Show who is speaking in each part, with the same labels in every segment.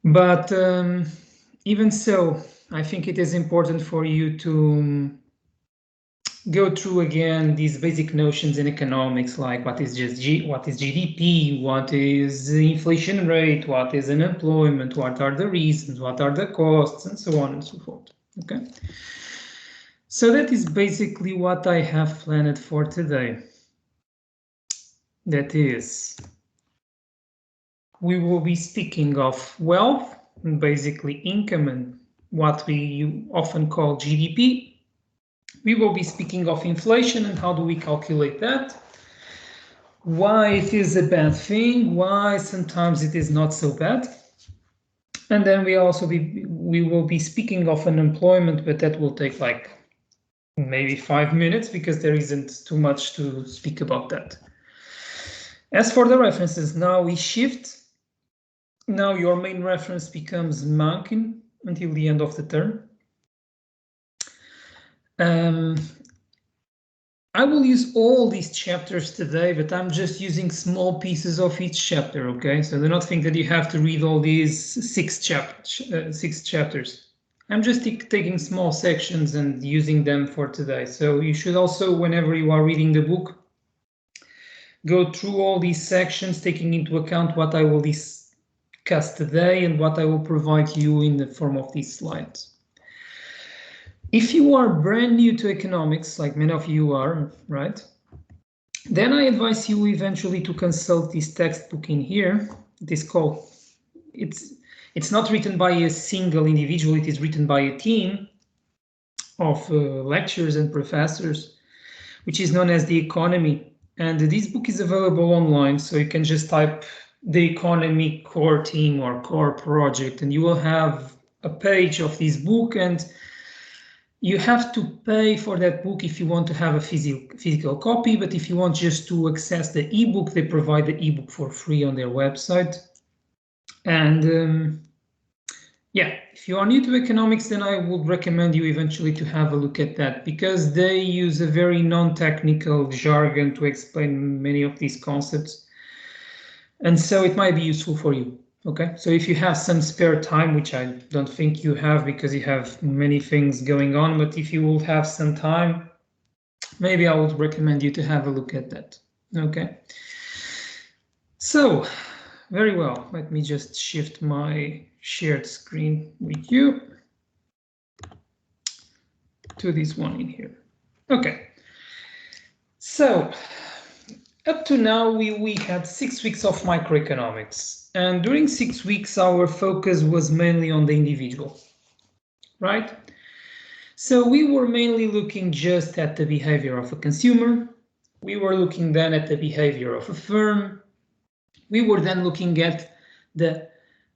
Speaker 1: But even so, I think it is important for you to go through again these basic notions in economics, like what is GDP, what is the inflation rate, what is unemployment, what are the reasons, what are the costs, and so on and so forth. Okay. So that is basically what I have planned for today. That is, we will be speaking of wealth, basically income, and what we often call GDP. We will be speaking of inflation and how do we calculate that, why it is a bad thing, why sometimes it is not so bad. And then we will be speaking of unemployment, but that will take like maybe 5 minutes because there isn't too much to speak about that. As for the references, now we shift. Now your main reference becomes Mankin until the end of the term. I will use all these chapters today, but I'm just using small pieces of each chapter, okay? So do not think that you have to read all these six chapters. I'm just taking small sections and using them for today. So you should also, whenever you are reading the book, go through all these sections, taking into account what I will discuss today and what I will provide you in the form of these slides. If you are brand new to economics, like many of you are, right? Then I advise you eventually to consult this textbook in here. It's not written by a single individual, it is written by a team of lecturers and professors, which is known as The Economy. And this book is available online, so you can just type The Economy core team or core project, and you will have a page of this book, and you have to pay for that book if you want to have a physical copy, but if you want just to access the ebook, they provide the ebook for free on their website. And yeah, if you are new to economics, then I would recommend you eventually to have a look at that, because they use a very non-technical jargon to explain many of these concepts. And so it might be useful for you. Okay, so if you have some spare time, which I don't think you have because you have many things going on, but if you will have some time, maybe I would recommend you to have a look at that. Okay, so very well, let me just shift my shared screen with you to this one in here. Okay, so up to now, we had 6 weeks of microeconomics. And during 6 weeks, our focus was mainly on the individual, right? So we were mainly looking just at the behavior of a consumer. We were looking then at the behavior of a firm. We were then looking at the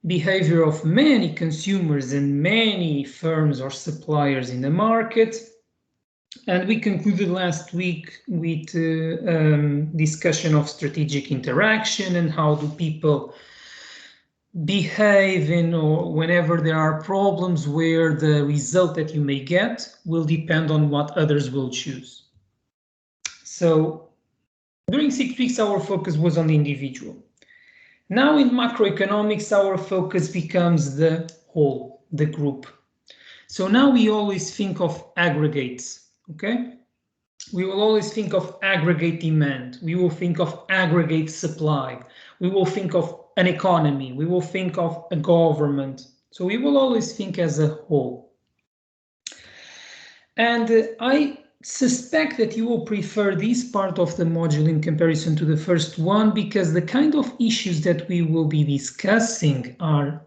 Speaker 1: behavior of many consumers and many firms or suppliers in the market. And we concluded last week with discussion of strategic interaction and how do people behave in or whenever there are problems where the result that you may get will depend on what others will choose. So during 6 weeks, our focus was on the individual. Now in macroeconomics, our focus becomes the whole, the group. So now we always think of aggregates, okay? We will always think of aggregate demand. We will think of aggregate supply. We will think of an economy. We will think of a government. So we will always think as a whole. And I suspect that you will prefer this part of the module in comparison to the first one, because the kind of issues that we will be discussing are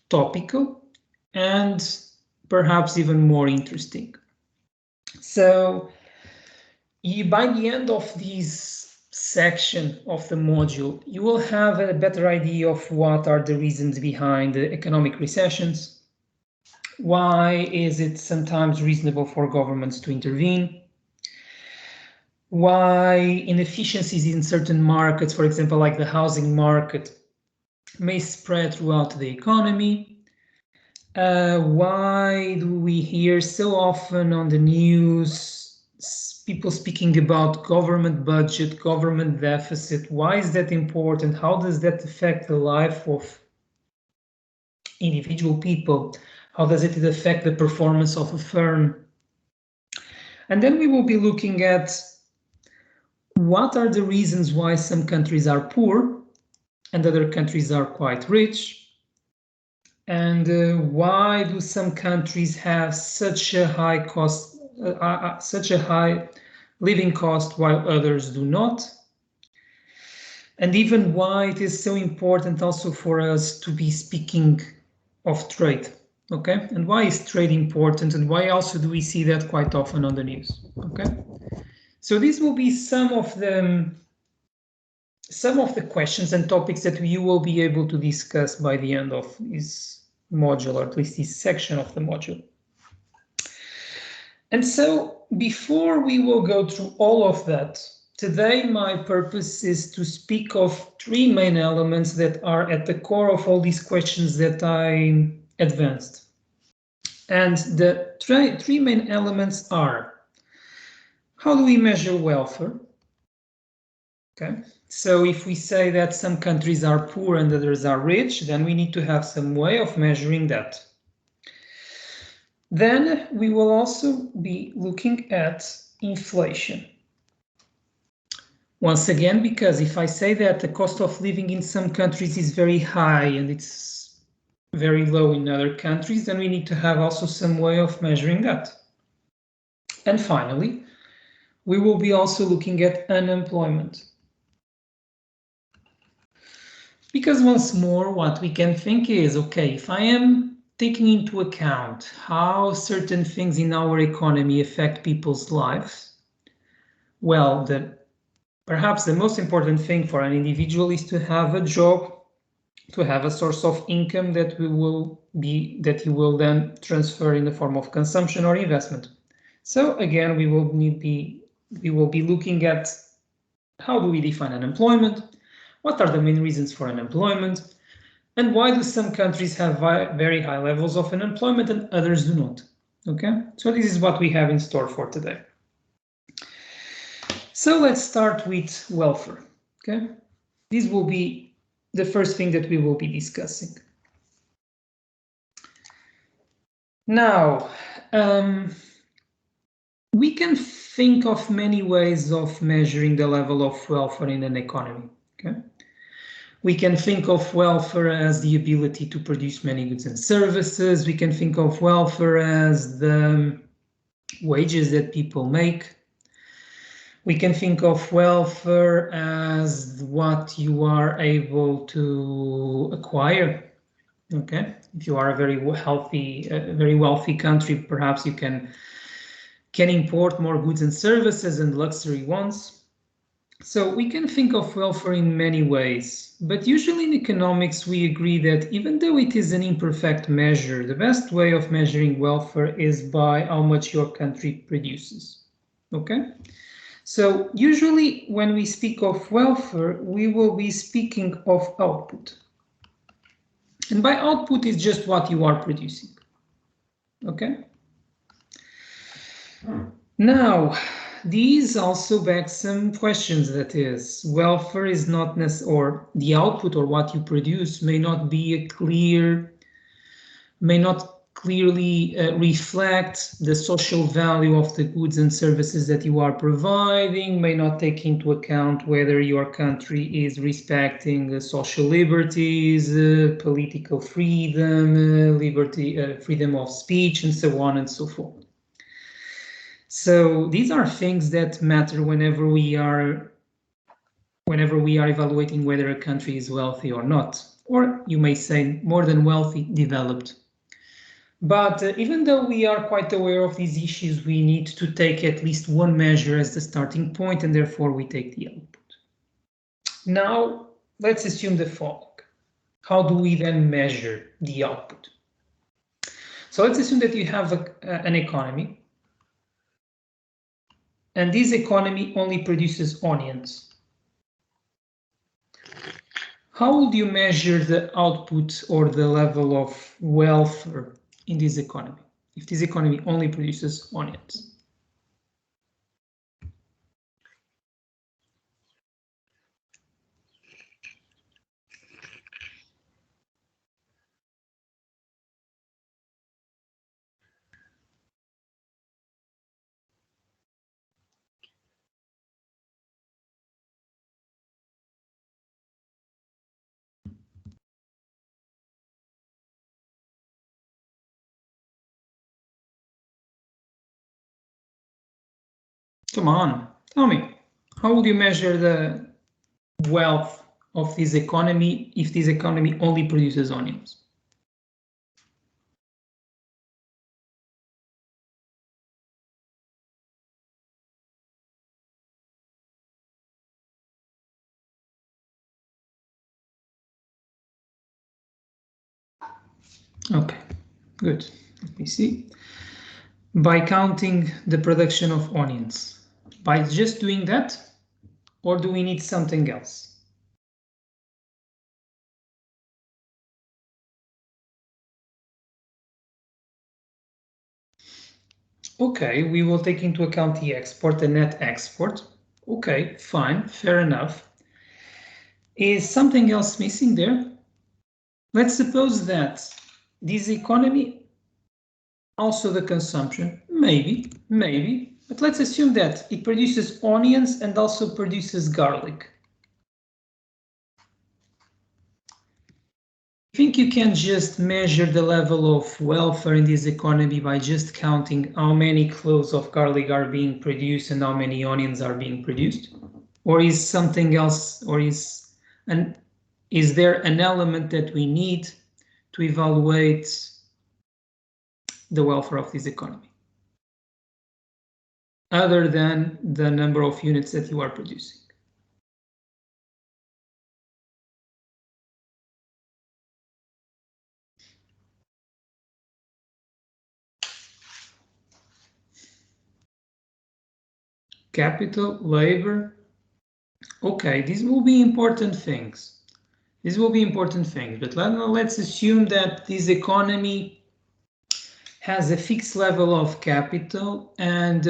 Speaker 1: topical and perhaps even more interesting. So by the end of this section of the module, you will have a better idea of what are the reasons behind the economic recessions. Why is it sometimes reasonable for governments to intervene? Why inefficiencies in certain markets, for example, like the housing market, may spread throughout the economy? Why do we hear so often on the news people speaking about government budget, government deficit? Why is that important? How does that affect the life of individual people? How does it affect the performance of a firm? And then we will be looking at what are the reasons why some countries are poor and other countries are quite rich, and why do some countries have such a high cost, such a high living cost while others do not, and even why it is so important also for us to be speaking of trade. Okay, and why is trade important, and why also do we see that quite often on the news? Okay, so these will be some of the questions and topics that you will be able to discuss by the end of this module, or at least this section of the module. And so before we will go through all of that, today my purpose is to speak of three main elements that are at the core of all these questions that I advanced. And the three main elements are: how do we measure welfare? Okay, so if we say that some countries are poor and others are rich, then we need to have some way of measuring that. Then we will also be looking at inflation. Once again, because if I say that the cost of living in some countries is very high and it's very low in other countries, then we need to have also some way of measuring that. And finally, we will be also looking at unemployment. Because once more, what we can think is, okay, if I am taking into account how certain things in our economy affect people's lives, well, perhaps the most important thing for an individual is to have a job, to have a source of income that you will then transfer in the form of consumption or investment. So again, we will be looking at how do we define unemployment, what are the main reasons for unemployment, and why do some countries have very high levels of unemployment and others do not. Okay, so this is what we have in store for today. So let's start with welfare. Okay, this will be the first thing that we will be discussing. Now, we can think of many ways of measuring the level of welfare in an economy. Okay, we can think of welfare as the ability to produce many goods and services. We can think of welfare as the wages that people make. We can think of welfare as what you are able to acquire. Okay, if you are a very wealthy country, perhaps you can import more goods and services and luxury ones. So we can think of welfare in many ways, but usually in economics we agree that even though it is an imperfect measure, the best way of measuring welfare is by how much your country produces. Okay? So usually when we speak of welfare, we will be speaking of output. And by output is just what you are producing. Okay? Now, these also beg some questions. That is, welfare is not necessarily, or the output or what you produce may not clearly reflect the social value of the goods and services that you are providing, may not take into account whether your country is respecting social liberties, political freedom, freedom of speech, and so on and so forth. So these are things that matter whenever we are evaluating whether a country is wealthy or not, or you may say more than wealthy, developed. But even though we are quite aware of these issues, we need to take at least one measure as the starting point, and therefore we take the output. Now, let's assume the following. How do we then measure the output? So let's assume that you have an economy, and this economy only produces onions. How would you measure the output or the level of welfare in this economy if this economy only produces onions? Come on, tell me, how would you measure the wealth of this economy if this economy only produces onions? Okay, good. Let me see. By counting the production of onions. By just doing that, or do we need something else? Okay, we will take into account the export, the net export. Okay, fine, fair enough. Is something else missing there? Let's suppose that this economy, also the consumption, maybe, but let's assume that it produces onions and also produces garlic. Think you can just measure the level of welfare in this economy by just counting how many cloves of garlic are being produced and how many onions are being produced? Or is something else, or is there an element that we need to evaluate the welfare of this economy, other than the number of units that you are producing? Capital, labor. Okay, these will be important things. These will be important things, but let's assume that this economy has a fixed level of capital, and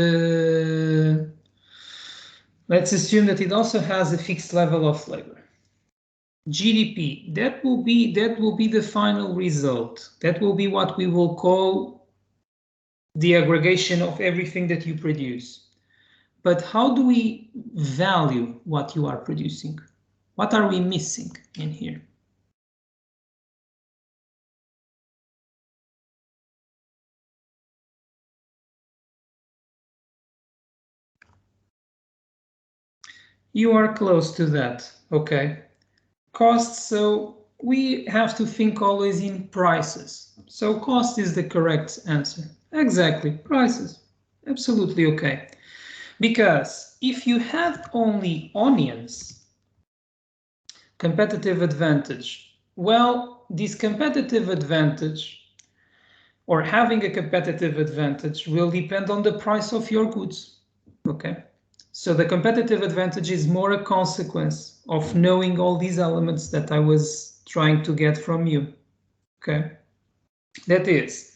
Speaker 1: let's assume that it also has a fixed level of labor. GDP, that will be the final result. That will be what we will call the aggregation of everything that you produce. But how do we value what you are producing? What are we missing in here? You are close to that, okay. Costs, so we have to think always in prices. So cost is the correct answer. Exactly, prices. Absolutely okay. Because if you have only onions, competitive advantage, well, this competitive advantage or having a competitive advantage will depend on the price of your goods, okay? So the competitive advantage is more a consequence of knowing all these elements that I was trying to get from you, okay? That is,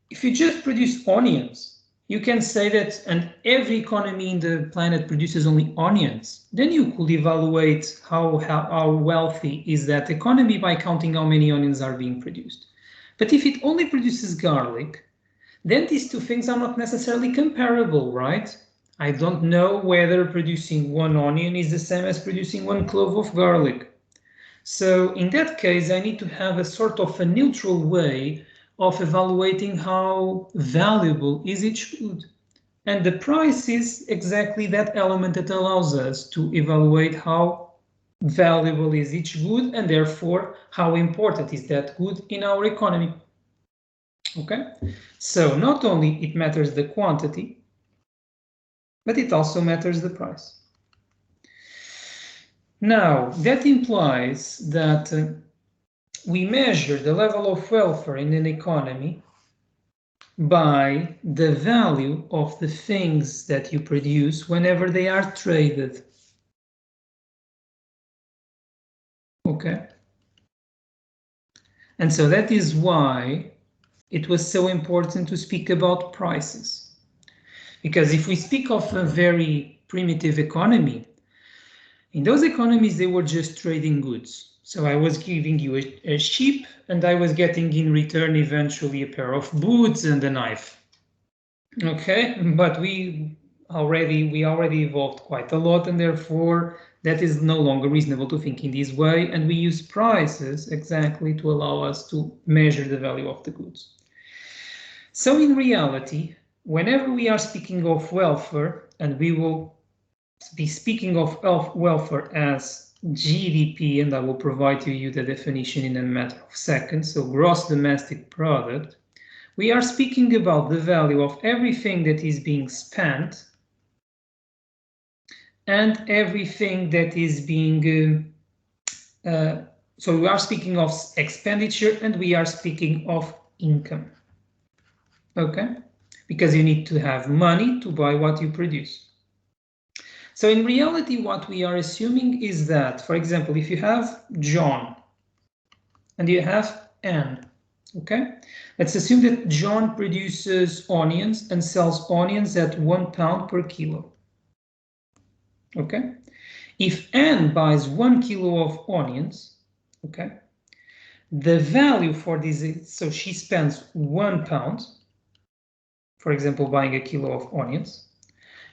Speaker 1: if you just produce onions, you can say that, and every economy in the planet produces only onions, then you could evaluate how wealthy is that economy by counting how many onions are being produced. But if it only produces garlic, then these two things are not necessarily comparable, right? I don't know whether producing one onion is the same as producing one clove of garlic. So in that case, I need to have a sort of a neutral way of evaluating how valuable is each food. And the price is exactly that element that allows us to evaluate how valuable is each good and therefore how important is that good in our economy. Okay, so not only it matters the quantity, but it also matters the price. Now, that implies that we measure the level of welfare in an economy by the value of the things that you produce whenever they are traded. Okay. And so that is why it was so important to speak about prices. Because if we speak of a very primitive economy, in those economies, they were just trading goods. So I was giving you a sheep and I was getting in return eventually a pair of boots and a knife. Okay, but we already evolved quite a lot, and therefore that is no longer reasonable to think in this way, and we use prices exactly to allow us to measure the value of the goods. So in reality, whenever we are speaking of welfare, and we will be speaking of welfare as GDP, and I will provide you the definition in a matter of seconds, so gross domestic product, we are speaking about the value of everything that is being spent and everything that is being, so we are speaking of expenditure and we are speaking of income, okay? Because you need to have money to buy what you produce. So in reality, what we are assuming is that, for example, if you have John and you have Anne, okay? Let's assume that John produces onions and sells onions at £1 per kilo, okay? If Anne buys 1 kilo of onions, okay, the value for this is, so she spends £1, for example, buying a kilo of onions.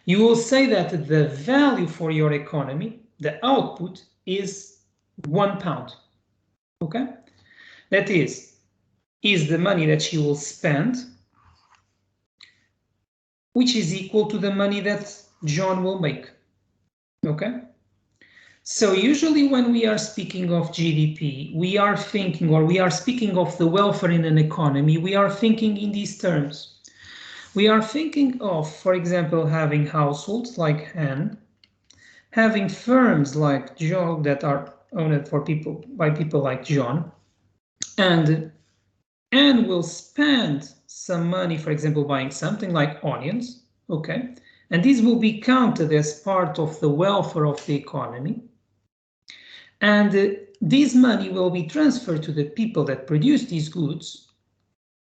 Speaker 1: You will say that the value for your economy, the output, is £1, okay? That is the money that she will spend, which is equal to the money that John will make, okay? So usually when we are speaking of GDP, we are thinking, or we are speaking of the welfare in an economy, we are thinking in these terms. We are thinking of, for example, having households like Anne, having firms like John that are owned by people like John, and Anne will spend some money, for example, buying something like onions, okay? And this will be counted as part of the welfare of the economy. And this money will be transferred to the people that produce these goods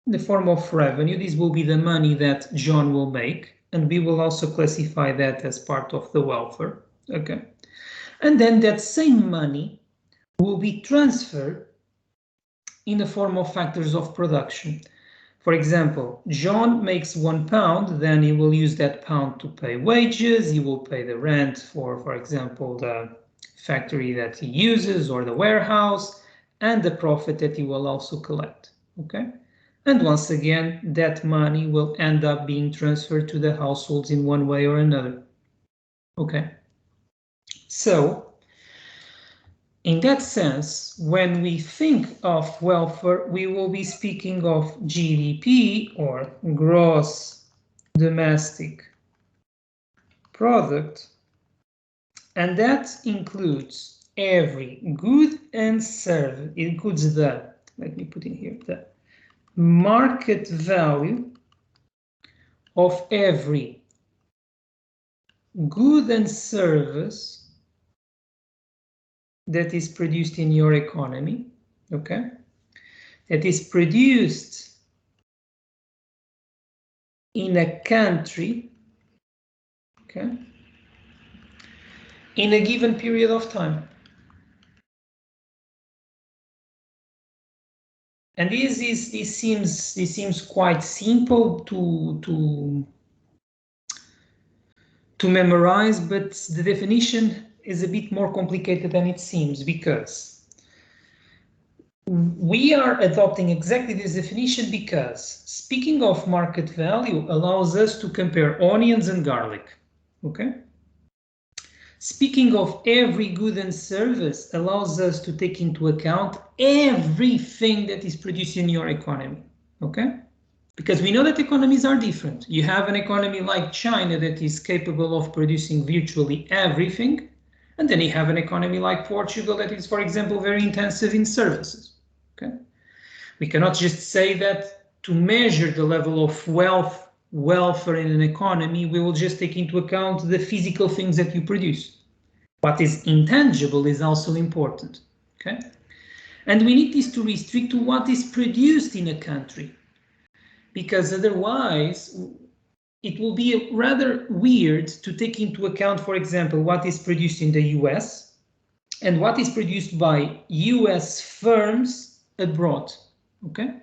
Speaker 1: in the form of revenue. This will be the money that John will make, and we will also classify that as part of the welfare, okay? And then that same money will be transferred in the form of factors of production. For example, John makes £1, then he will use that pound to pay wages, he will pay the rent for example, the factory that he uses or the warehouse, and the profit that he will also collect, okay? And once again, that money will end up being transferred to the households in one way or another. Okay. So, in that sense, when we think of welfare, we will be speaking of GDP, or gross domestic product, and that includes every good and service. It includes the, let me put in here, the market value of every good and service that is produced in your economy, okay? That is produced in a country, okay? In a given period of time. And this seems quite simple to memorize, but the definition is a bit more complicated than it seems, because we are adopting exactly this definition because speaking of market value allows us to compare onions and garlic, okay? Speaking of every good and service allows us to take into account everything that is produced in your economy, okay? Because we know that economies are different. You have an economy like China that is capable of producing virtually everything, and then you have an economy like Portugal that is, for example, very intensive in services, okay? We cannot just say that to measure the level of welfare in an economy, we will just take into account the physical things that you produce. What is intangible is also important, okay? And we need this to restrict to what is produced in a country, because otherwise it will be rather weird to take into account, for example, what is produced in the US and what is produced by US firms abroad, okay?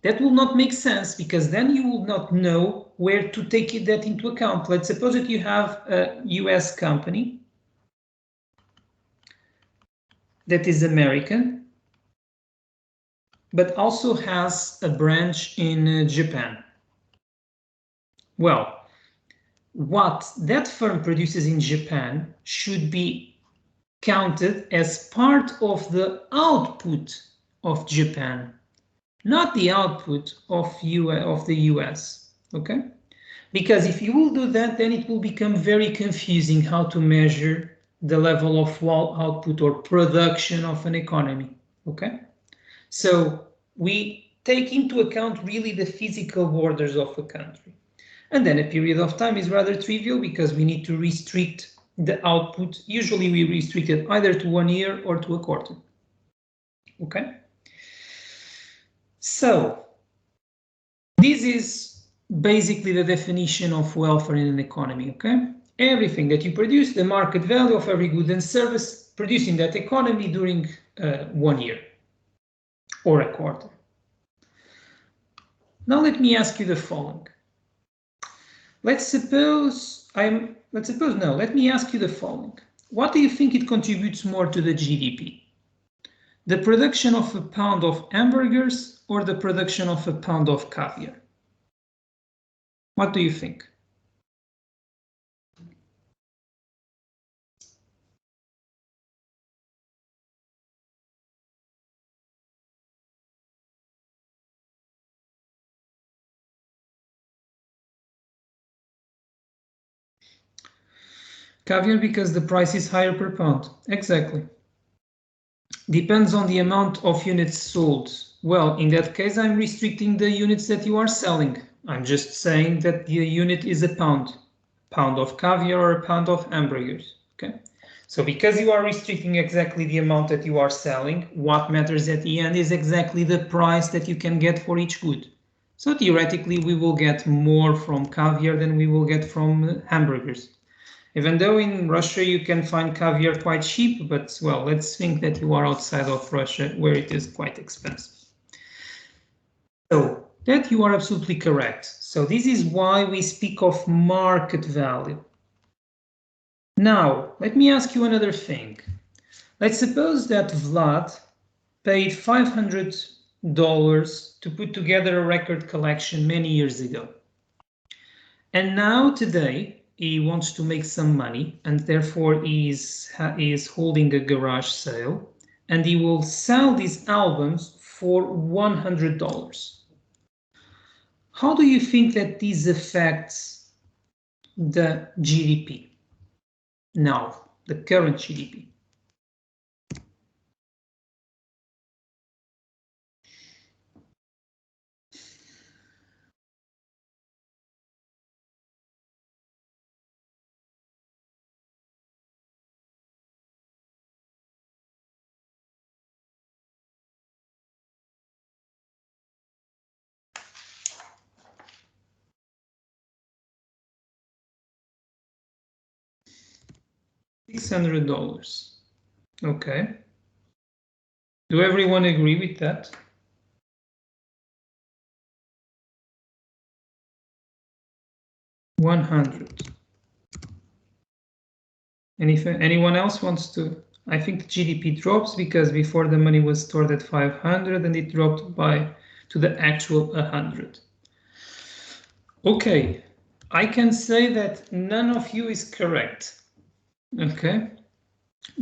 Speaker 1: That will not make sense, because then you will not know where to take that into account. Let's suppose that you have a US company that is American, but also has a branch in Japan. Well, what that firm produces in Japan should be counted as part of the output of Japan, not the output of the US, okay? Because if you will do that, then it will become very confusing how to measure the level of output or production of an economy, okay? So we take into account really the physical borders of a country. And then a period of time is rather trivial because we need to restrict the output. Usually we restrict it either to 1 year or to a quarter, okay? So this is basically the definition of welfare in an economy, okay? Everything that you produce, the market value of every good and service produced in that economy during 1 year or a quarter. Now let me ask you the following. Let me ask you the following. What do you think it contributes more to the GDP? The production of a pound of hamburgers or the production of a pound of caviar? What do you think? Caviar because the price is higher per pound. Exactly. Depends on the amount of units sold. Well, in that case, I'm restricting the units that you are selling. I'm just saying that the unit is a pound of caviar or a pound of hamburgers, okay? So because you are restricting exactly the amount that you are selling, what matters at the end is exactly the price that you can get for each good. So theoretically, we will get more from caviar than we will get from hamburgers. Even though in Russia you can find caviar quite cheap, but well, let's think that you are outside of Russia where it is quite expensive. So that you are absolutely correct. So this is why we speak of market value. Now, let me ask you another thing. Let's suppose that Vlad paid $500 to put together a record collection many years ago. And now today, he wants to make some money and therefore he is holding a garage sale and he will sell these albums for $100. How do you think that this affects the GDP? Now, the current GDP. $600. Okay. Do everyone agree with that? $100. And if anyone else wants to, I think the GDP drops because before the money was stored at 500 and it dropped to the actual 100. Okay, I can say that none of you is correct. Okay,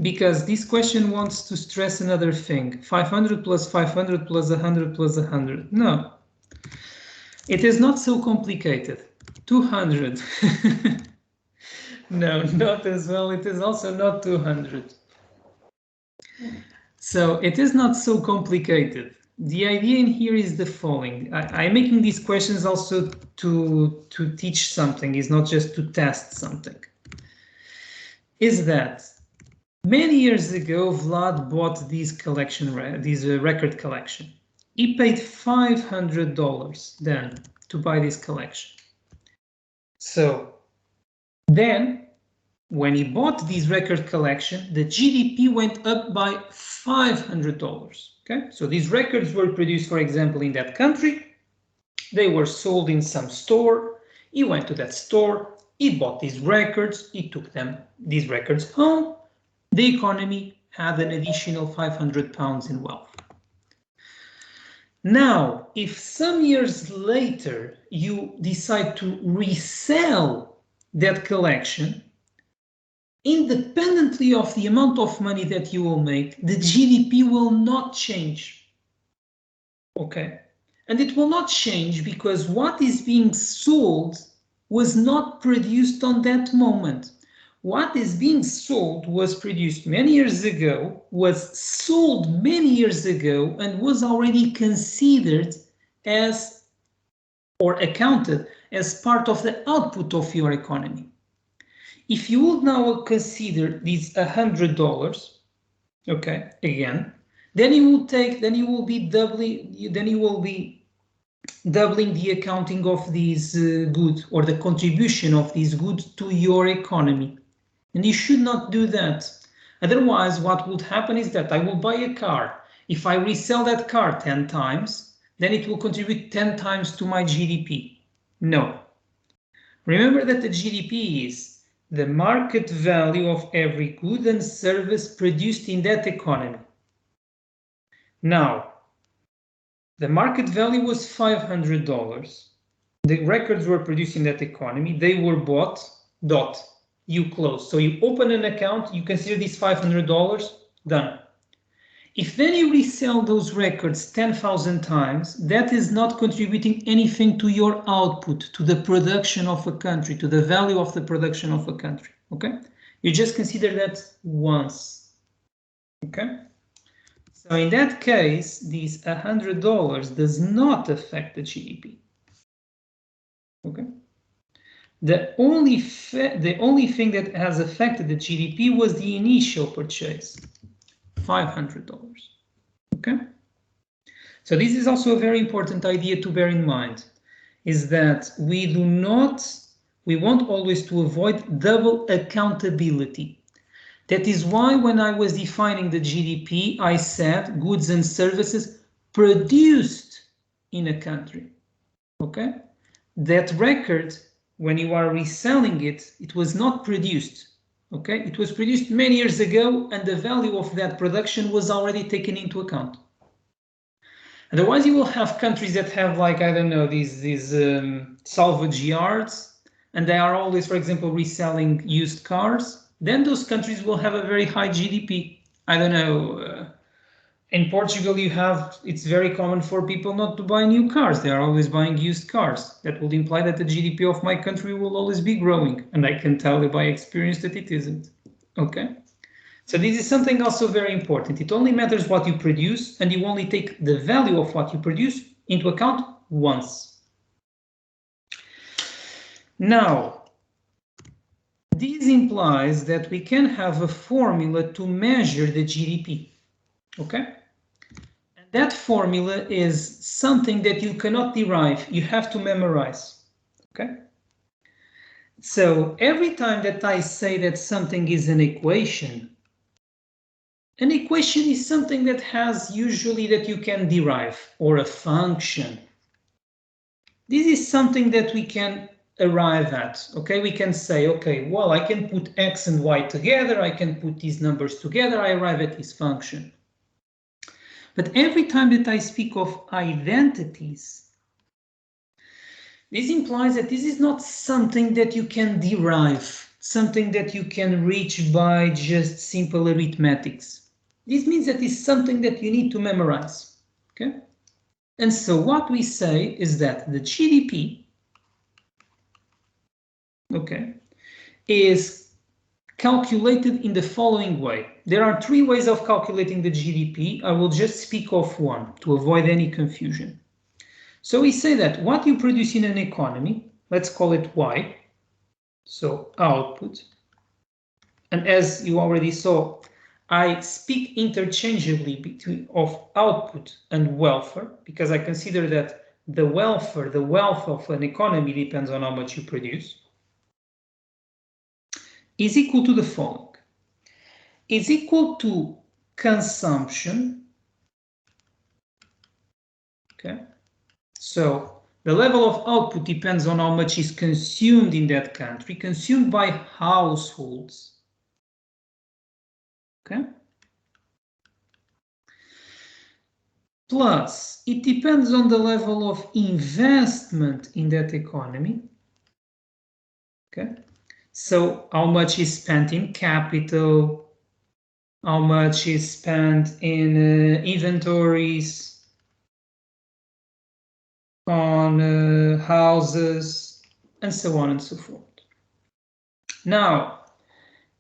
Speaker 1: because this question wants to stress another thing. 500 plus 500 plus 100 plus 100. No, it is not so complicated. 200. No, not as well. It is also not 200. So it is not so complicated. The idea in here is the following. I'm making these questions also to teach something, is not just to test something. Is that many years ago, Vlad bought this record collection. He paid $500 then to buy this collection. So then, when he bought this record collection, the GDP went up by $500. Okay, so these records were produced, for example, in that country. They were sold in some store. He went to that store. He bought these records. He took these records home. The economy had an additional 500 pounds in wealth. Now, if some years later you decide to resell that collection, independently of the amount of money that you will make, the GDP will not change. Okay? And it will not change because what is being sold was not produced on that moment. What is being sold was produced many years ago, was sold many years ago, and was already considered as or accounted as part of the output of your economy. If you would now consider these $100, okay, again, then you will be doubling the accounting of these goods or the contribution of these goods to your economy. And you should not do that. Otherwise, what would happen is that I will buy a car. If I resell that car 10 times, then it will contribute 10 times to my GDP. No. Remember that the GDP is the market value of every good and service produced in that economy. Now, the market value was $500. The records were produced in that economy. They were bought, you close. So you open an account, you consider these $500, done. If then you resell those records 10,000 times, that is not contributing anything to your output, to the production of a country, to the value of the production of a country, okay? You just consider that once, okay? So in that case, these $100 does not affect the GDP, okay? The only thing that has affected the GDP was the initial purchase, $500, okay? So this is also a very important idea to bear in mind, is that we want always to avoid double accountability. That is why when I was defining the GDP, I said goods and services produced in a country, okay? That record, when you are reselling it, it was not produced, okay? It was produced many years ago and the value of that production was already taken into account. Otherwise, you will have countries that have, like, I don't know, these salvage yards, and they are always, for example, reselling used cars. Then those countries will have a very high GDP. I don't know, in Portugal it's very common for people not to buy new cars. They are always buying used cars. That would imply that the GDP of my country will always be growing. And I can tell you by experience that it isn't, okay? So this is something also very important. It only matters what you produce, and you only take the value of what you produce into account once. Now, this implies that we can have a formula to measure the GDP, okay? And that formula is something that you cannot derive, you have to memorize, okay? So every time that I say that something is an equation is something that has usually that you can derive, or a function. This is something that we can arrive at, okay? We can say, okay, well, I can put x and y together, I can put these numbers together, I arrive at this function. But every time that I speak of identities, this implies that this is not something that you can derive, something that you can reach by just simple arithmetics. This means that it's something that you need to memorize, okay? And so what we say is that the GDP, okay, is calculated in the following way. There are three ways of calculating the GDP. I will just speak of one to avoid any confusion. So we say that what you produce in an economy, let's call it Y, so output. And as you already saw, I speak interchangeably between of output and welfare, because I consider that the wealth of an economy depends on how much you produce, is equal to the following. Is equal to consumption, okay? So the level of output depends on how much is consumed in that country, consumed by households, okay? plus it depends on the level of investment in that economy. Okay, so how much is spent in capital, how much is spent in inventories, on houses, and so on and so forth. Now,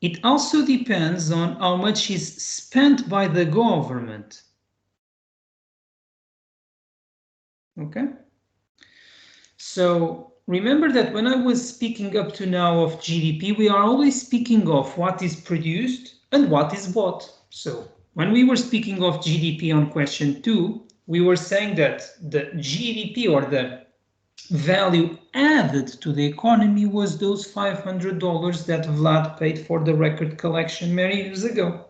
Speaker 1: it also depends on how much is spent by the government. Okay? So remember that when I was speaking up to now of GDP, we are always speaking of what is produced and what is bought. So when we were speaking of GDP on question 2, we were saying that the GDP, or the value added to the economy, was those $500 that Vlad paid for the record collection many years ago.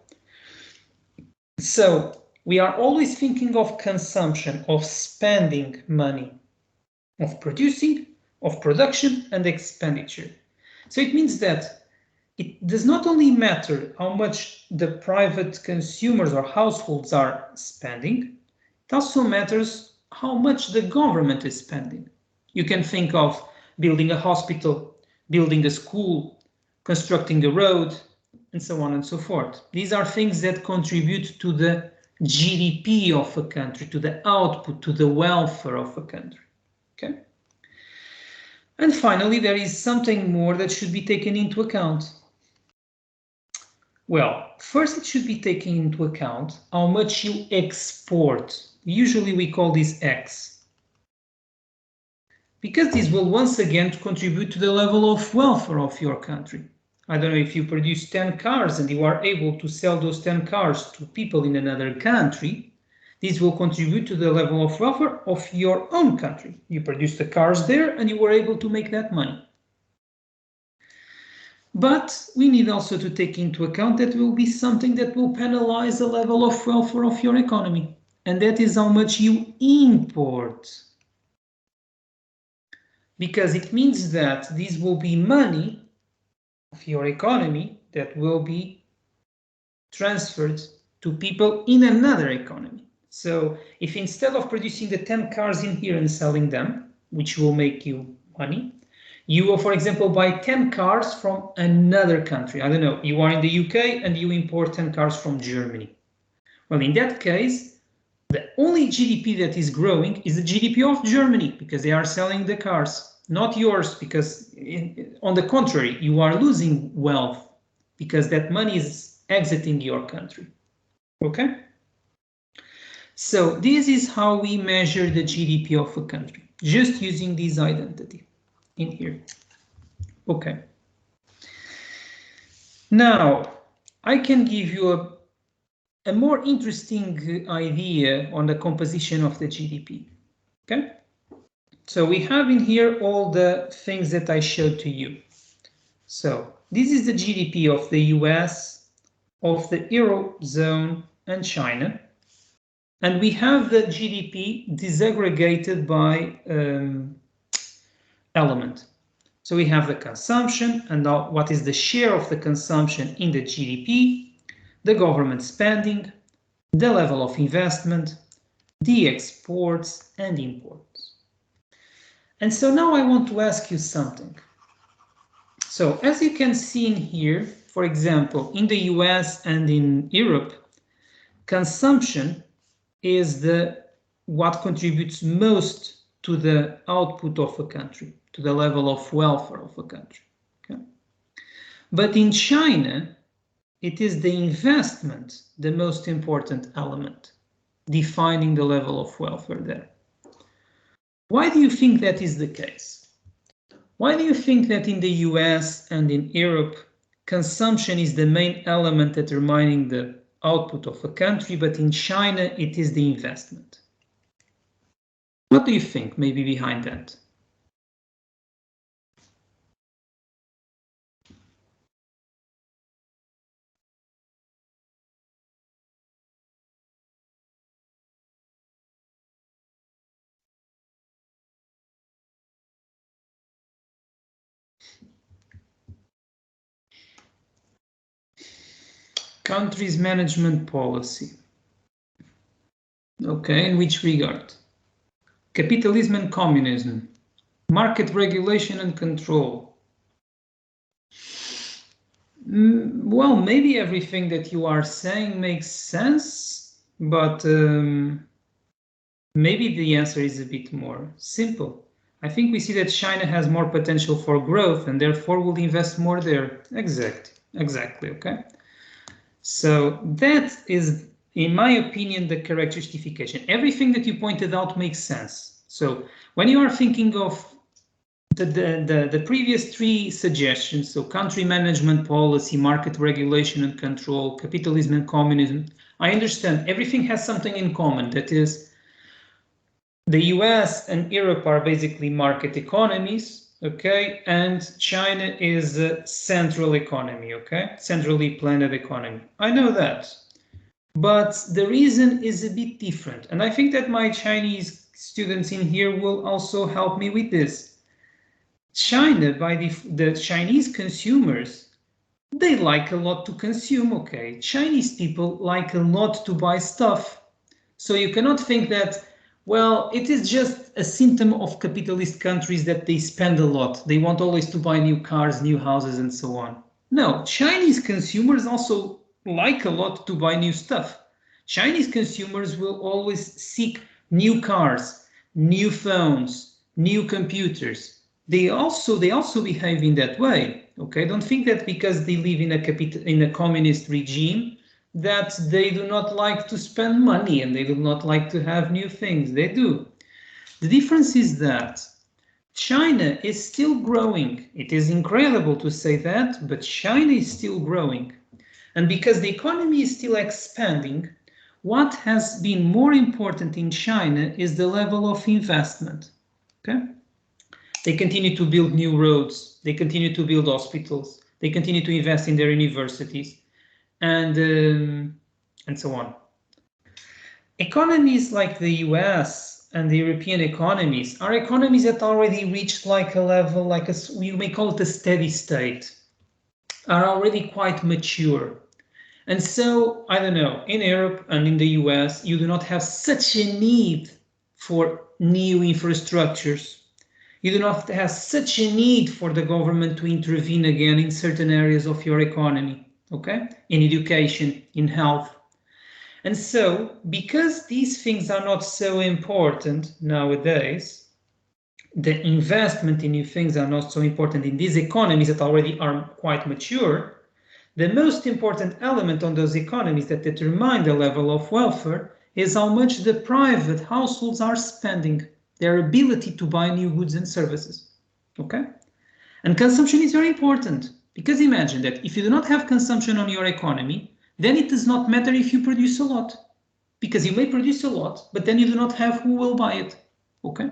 Speaker 1: So we are always thinking of consumption, of spending money, of producing, of production and expenditure. So it means that it does not only matter how much the private consumers or households are spending, it also matters how much the government is spending. You can think of building a hospital, building a school, constructing a road, and so on and so forth. These are things that contribute to the GDP of a country, to the output, to the welfare of a country. Okay? And finally, there is something more that should be taken into account. Well, first it should be taken into account how much you export. Usually we call this X, because this will once again contribute to the level of welfare of your country. I don't know, if you produce 10 cars and you are able to sell those 10 cars to people in another country, this will contribute to the level of welfare of your own country. You produced the cars there and you were able to make that money. But we need also to take into account that will be something that will penalize the level of welfare of your economy, and that is how much you import. Because it means that this will be money of your economy that will be transferred to people in another economy. So if instead of producing the 10 cars in here and selling them, which will make you money, you will, for example, buy 10 cars from another country. I don't know, you are in the UK and you import 10 cars from Germany. Well, in that case, the only GDP that is growing is the GDP of Germany, because they are selling the cars, not yours, because on the contrary, you are losing wealth because that money is exiting your country. Okay? So this is how we measure the GDP of a country, just using this identity in here. Okay. Now, I can give you a more interesting idea on the composition of the GDP. Okay? So we have in here all the things that I showed to you. So this is the GDP of the US, of the Eurozone and China. And we have the GDP disaggregated by element. So we have the consumption and what is the share of the consumption in the GDP, the government spending, the level of investment, the exports and imports. And so now I want to ask you something. So as you can see in here, for example, in the US and in Europe, consumption is what contributes most to the output of a country, to the level of welfare of a country. Okay? But in China, it is the investment, the most important element, defining the level of welfare there. Why do you think that is the case? Why do you think that in the US and in Europe, consumption is the main element determining the output of a country, but in China it is the investment? What do you think may be behind that? Countries' management policy. Okay, in which regard? Capitalism and communism, market regulation and control. Well, maybe everything that you are saying makes sense, but maybe the answer is a bit more simple. I think we see that China has more potential for growth and therefore will invest more there. Exactly, okay? So that is, in my opinion, the correct justification. Everything that you pointed out makes sense. So when you are thinking of the previous three suggestions, so country management policy, market regulation and control, capitalism and communism, I understand everything has something in common. That is, the US and Europe are basically market economies, okay? And China is a central economy, okay? Centrally planned economy. I know that. But the reason is a bit different. And I think that my Chinese students in here will also help me with this. China, by the Chinese consumers, they like a lot to consume, okay? Chinese people like a lot to buy stuff. So you cannot think that, well, it is just a symptom of capitalist countries that they spend a lot. They want always to buy new cars, new houses, and so on. No, Chinese consumers also like a lot to buy new stuff. Chinese consumers will always seek new cars, new phones, new computers. They also behave in that way. Okay, don't think that because they live in a communist regime that they do not like to spend money and they do not like to have new things. They do. The difference is that China is still growing. It is incredible to say that, but China is still growing. And because the economy is still expanding, what has been more important in China is the level of investment. Okay? They continue to build new roads, they continue to build hospitals, they continue to invest in their universities, and so on. Economies like the US and the European economies are economies that already reached like a level, like you may call it a steady state, are already quite mature. And so, I don't know, in Europe and in the US, you do not have such a need for new infrastructures. You do not have such a need for the government to intervene again in certain areas of your economy, okay? In education, in health. And so, because these things are not so important nowadays, the investment in new things are not so important in these economies that already are quite mature. The most important element on those economies that determine the level of welfare is how much the private households are spending, their ability to buy new goods and services. Okay? And consumption is very important, because imagine that if you do not have consumption on your economy, then it does not matter if you produce a lot, because you may produce a lot, but then you do not have who will buy it. Okay?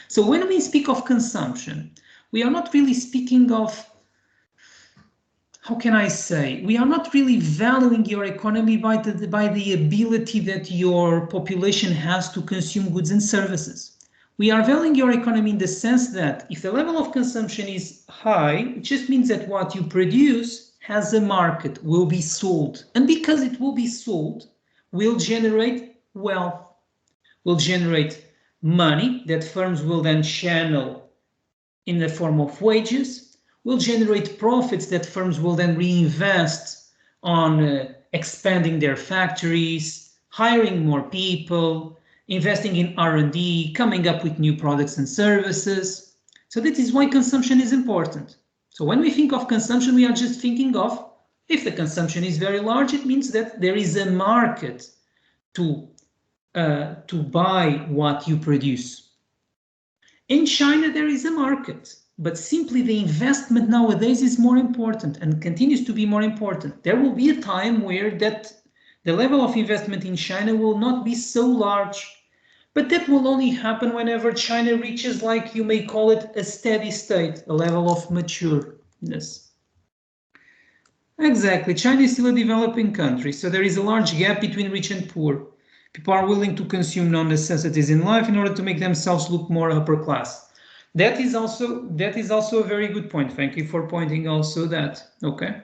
Speaker 1: So when we speak of consumption, we are not really speaking of, how can I say, we are not really valuing your economy by the ability that your population has to consume goods and services. We are valuing your economy in the sense that if the level of consumption is high, it just means that what you produce has a market, will be sold. And because it will be sold, will generate wealth, will generate money that firms will then channel in the form of wages, will generate profits that firms will then reinvest on expanding their factories, hiring more people, investing in R&D, coming up with new products and services. So that is why consumption is important. So when we think of consumption, we are just thinking of, if the consumption is very large, it means that there is a market to buy what you produce. In China, there is a market, but simply the investment nowadays is more important and continues to be more important. There will be a time where the level of investment in China will not be so large, but that will only happen whenever China reaches, like you may call it, a steady state, a level of matureness. Exactly, China is still a developing country, so there is a large gap between rich and poor. People are willing to consume non-necessities in life in order to make themselves look more upper class. That is also a very good point. Thank you for pointing also that. Okay.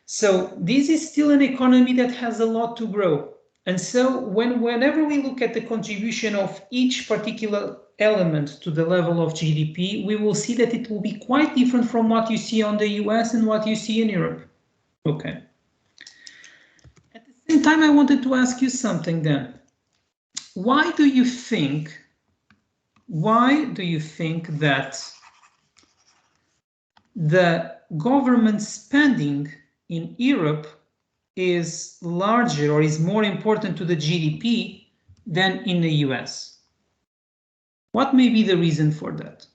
Speaker 1: So this is still an economy that has a lot to grow. And so whenever we look at the contribution of each particular element to the level of GDP, we will see that it will be quite different from what you see on the US and what you see in Europe. Okay. At the same time, I wanted to ask you something then. Why do you think that the government spending in Europe is larger or is more important to the GDP than in the US? What may be the reason for that?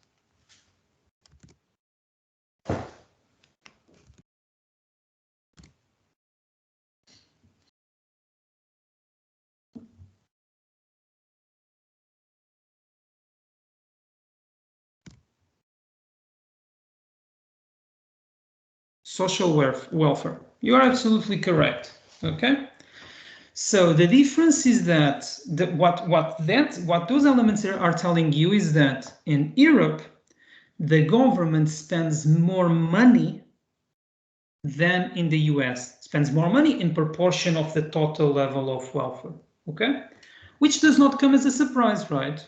Speaker 1: Social welfare. You are absolutely correct. Okay. So the difference is that what those elements are telling you is that in Europe, the government spends more money than in the US, spends more money in proportion of the total level of welfare. Okay, which does not come as a surprise, right?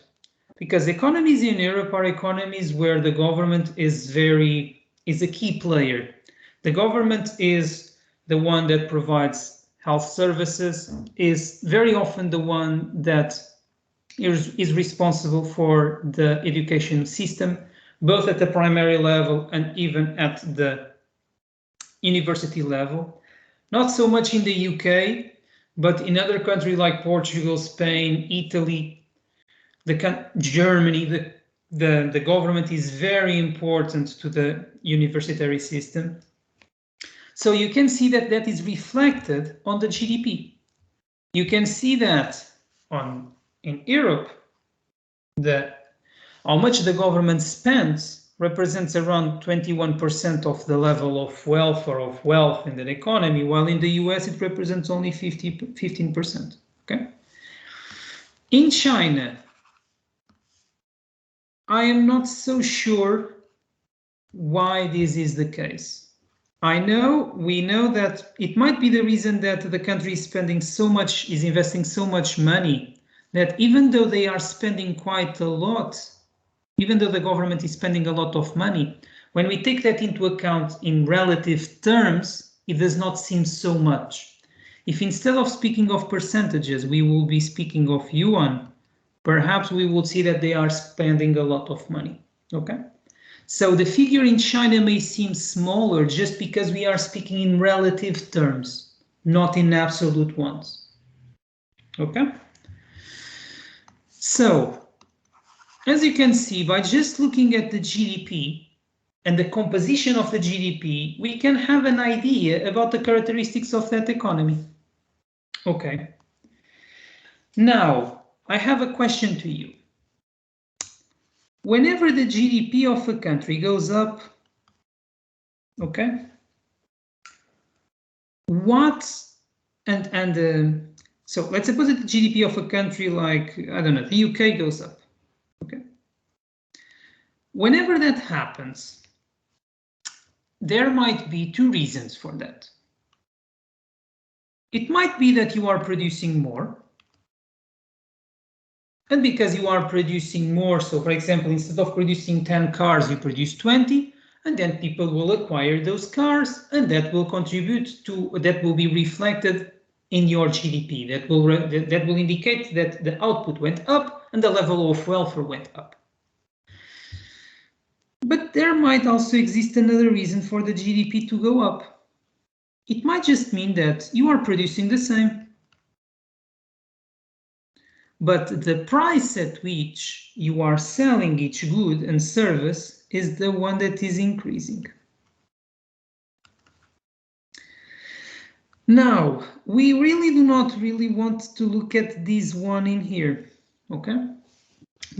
Speaker 1: Because economies in Europe are economies where the government is a key player. The government is the one that provides health services, is very often the one that is responsible for the education system, both at the primary level and even at the university level. Not so much in the UK, but in other countries like Portugal, Spain, Italy, Germany, the government is very important to the university system. So you can see that that is reflected on the GDP. You can see that in Europe, how much the government spends represents around 21% of the level of wealth or of wealth in the economy, while in the US it represents only 15%. Okay. In China, I am not so sure why this is the case. We know that it might be the reason that the country is investing so much money, that even though they are spending quite a lot, even though the government is spending a lot of money, when we take that into account in relative terms, it does not seem so much. If instead of speaking of percentages, we will be speaking of yuan, perhaps we will see that they are spending a lot of money. Okay. So the figure in China may seem smaller just because we are speaking in relative terms, not in absolute ones. Okay? So, as you can see, by just looking at the GDP and the composition of the GDP, we can have an idea about the characteristics of that economy. Okay. Now, I have a question to you. Whenever the GDP of a country goes up, okay, so let's suppose that the GDP of a country like, I don't know, the UK goes up, okay. Whenever that happens, there might be two reasons for that. It might be that you are producing more. And because you are producing more, so for example, instead of producing 10 cars, you produce 20, and then people will acquire those cars, and that will be reflected in your GDP. That will indicate that the output went up and the level of welfare went up. But there might also exist another reason for the GDP to go up. It might just mean that you are producing the same, but the price at which you are selling each good and service is the one that is increasing. Now, we really do not want to look at this one in here, okay?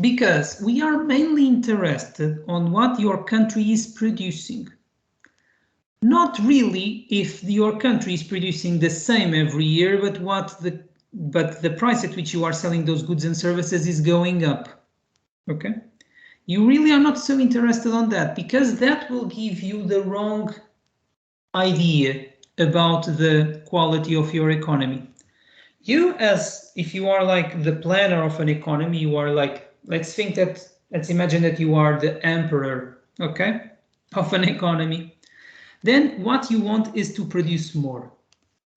Speaker 1: Because we are mainly interested on what your country is producing. Not really if your country is producing the same every year, but the price at which you are selling those goods and services is going up. Okay? You really are not so interested on that because that will give you the wrong idea about the quality of your economy. You, as if you are like the planner of an economy, you are like, let's imagine that you are the emperor, okay, of an economy. Then what you want is to produce more,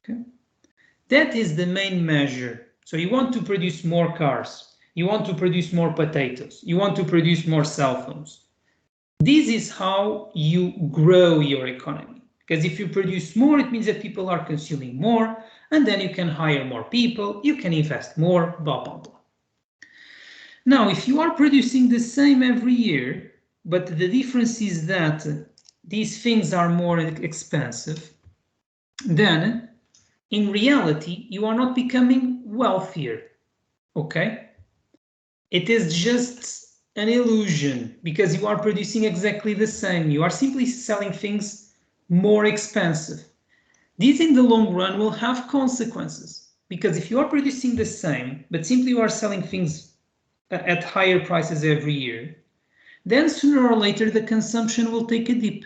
Speaker 1: okay? That is the main measure. So you want to produce more cars, you want to produce more potatoes, you want to produce more cell phones. This is how you grow your economy. Because if you produce more, it means that people are consuming more, and then you can hire more people, you can invest more, blah, blah, blah. Now, if you are producing the same every year, but the difference is that these things are more expensive, then in reality, you are not becoming wealthier, okay? It is just an illusion because you are producing exactly the same. You are simply selling things more expensive. This in the long run will have consequences because if you are producing the same, but simply you are selling things at higher prices every year, then sooner or later the consumption will take a dip.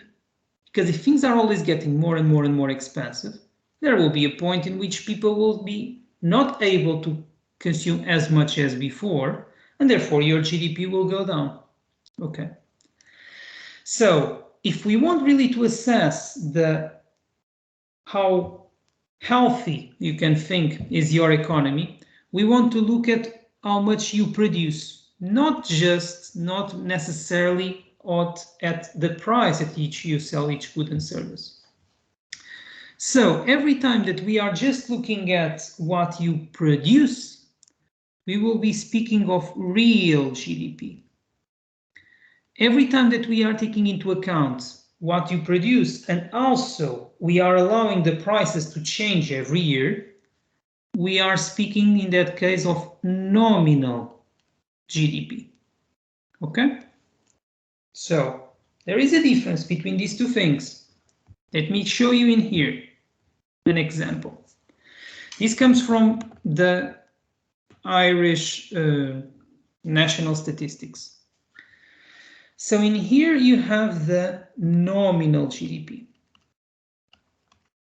Speaker 1: Because if things are always getting more and more and more expensive, there will be a point in which people will be not able to consume as much as before, and therefore your GDP will go down. Okay. So if we want really to assess how healthy you can think is your economy, we want to look at how much you produce, not necessarily at the price at which you sell each good and service. So every time that we are just looking at what you produce, we will be speaking of real GDP. Every time that we are taking into account what you produce and also we are allowing the prices to change every year, we are speaking in that case of nominal GDP. Okay? So there is a difference between these two things. Let me show you in here an example. This comes from the Irish National Statistics. So in here you have the nominal GDP.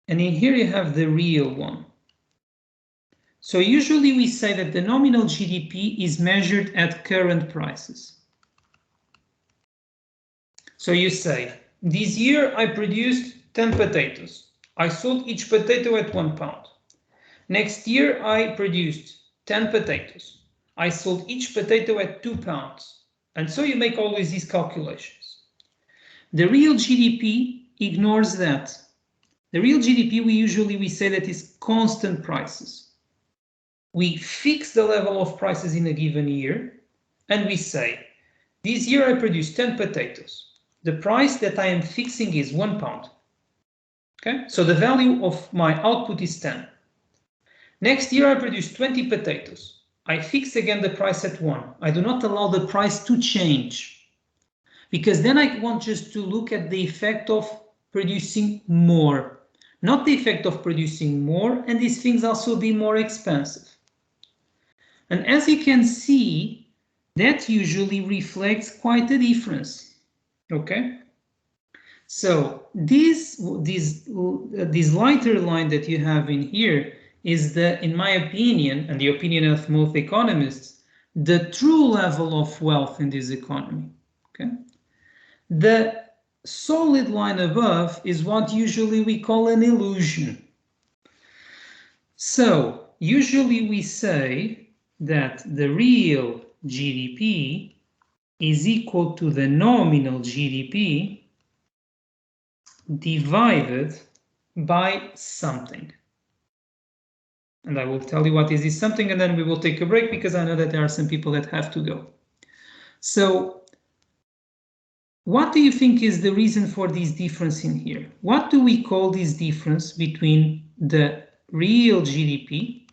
Speaker 1: And in here you have the real one. So usually we say that the nominal GDP is measured at current prices. So you say, this year I produced 10 potatoes. I sold each potato at £1. Next year I produced 10 potatoes. I sold each potato at £2. And so you make always these calculations. The real GDP ignores that. The real GDP we say that is constant prices. We fix the level of prices in a given year and we say, this year I produced 10 potatoes. The price that I am fixing is £1. Okay, so the value of my output is 10. Next year I produce 20 potatoes. I fix again the price at 1. I do not allow the price to change because then I want just to look at the effect of producing more, not the effect of producing more and these things also be more expensive. And as you can see, that usually reflects quite a difference. Okay, so this lighter line that you have in here is in my opinion, and the opinion of most economists, the true level of wealth in this economy. Okay, the solid line above is what usually we call an illusion. So usually we say that the real GDP is equal to the nominal GDP divided by something. And I will tell you what is this something and then we will take a break because I know that there are some people that have to go. So what do you think is the reason for this difference in here? What do we call this difference between the real GDP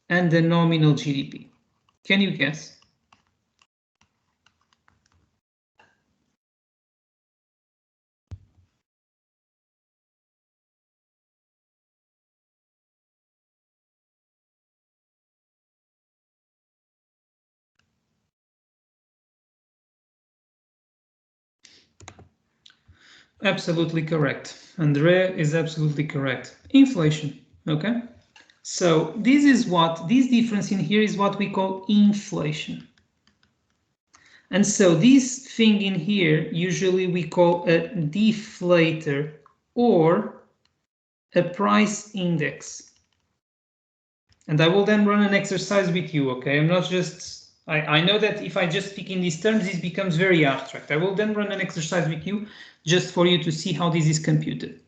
Speaker 1: and the nominal GDP? Can you guess? Absolutely correct. Andrea is absolutely correct. Inflation, okay? So this difference in here is what we call inflation. And so this thing in here, usually we call a deflator or a price index. And I will then run an exercise with you, okay? I'm not just, I know that if I just speak in these terms, this becomes very abstract. I will then run an exercise with you just for you to see how this is computed.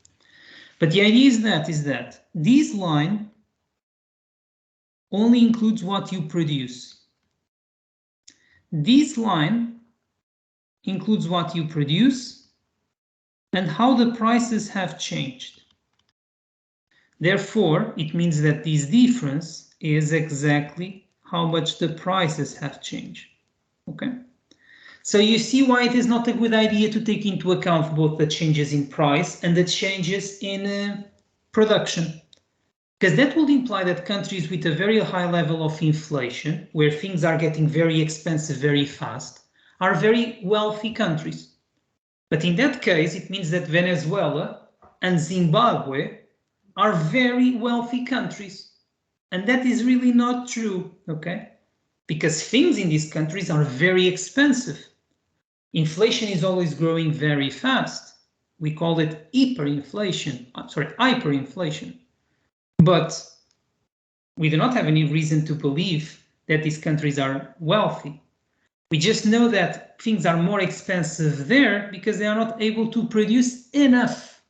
Speaker 1: But the idea is that this line only includes what you produce. This line includes what you produce and how the prices have changed. Therefore, it means that this difference is exactly how much the prices have changed. Okay? So you see why it is not a good idea to take into account both the changes in price and the changes in production. Because that would imply that countries with a very high level of inflation, where things are getting very expensive very fast, are very wealthy countries. But in that case, it means that Venezuela and Zimbabwe are very wealthy countries. And that is really not true, okay? Because things in these countries are very expensive. Inflation is always growing very fast. We call it hyperinflation. But we do not have any reason to believe that these countries are wealthy. We just know that things are more expensive there because they are not able to produce enough.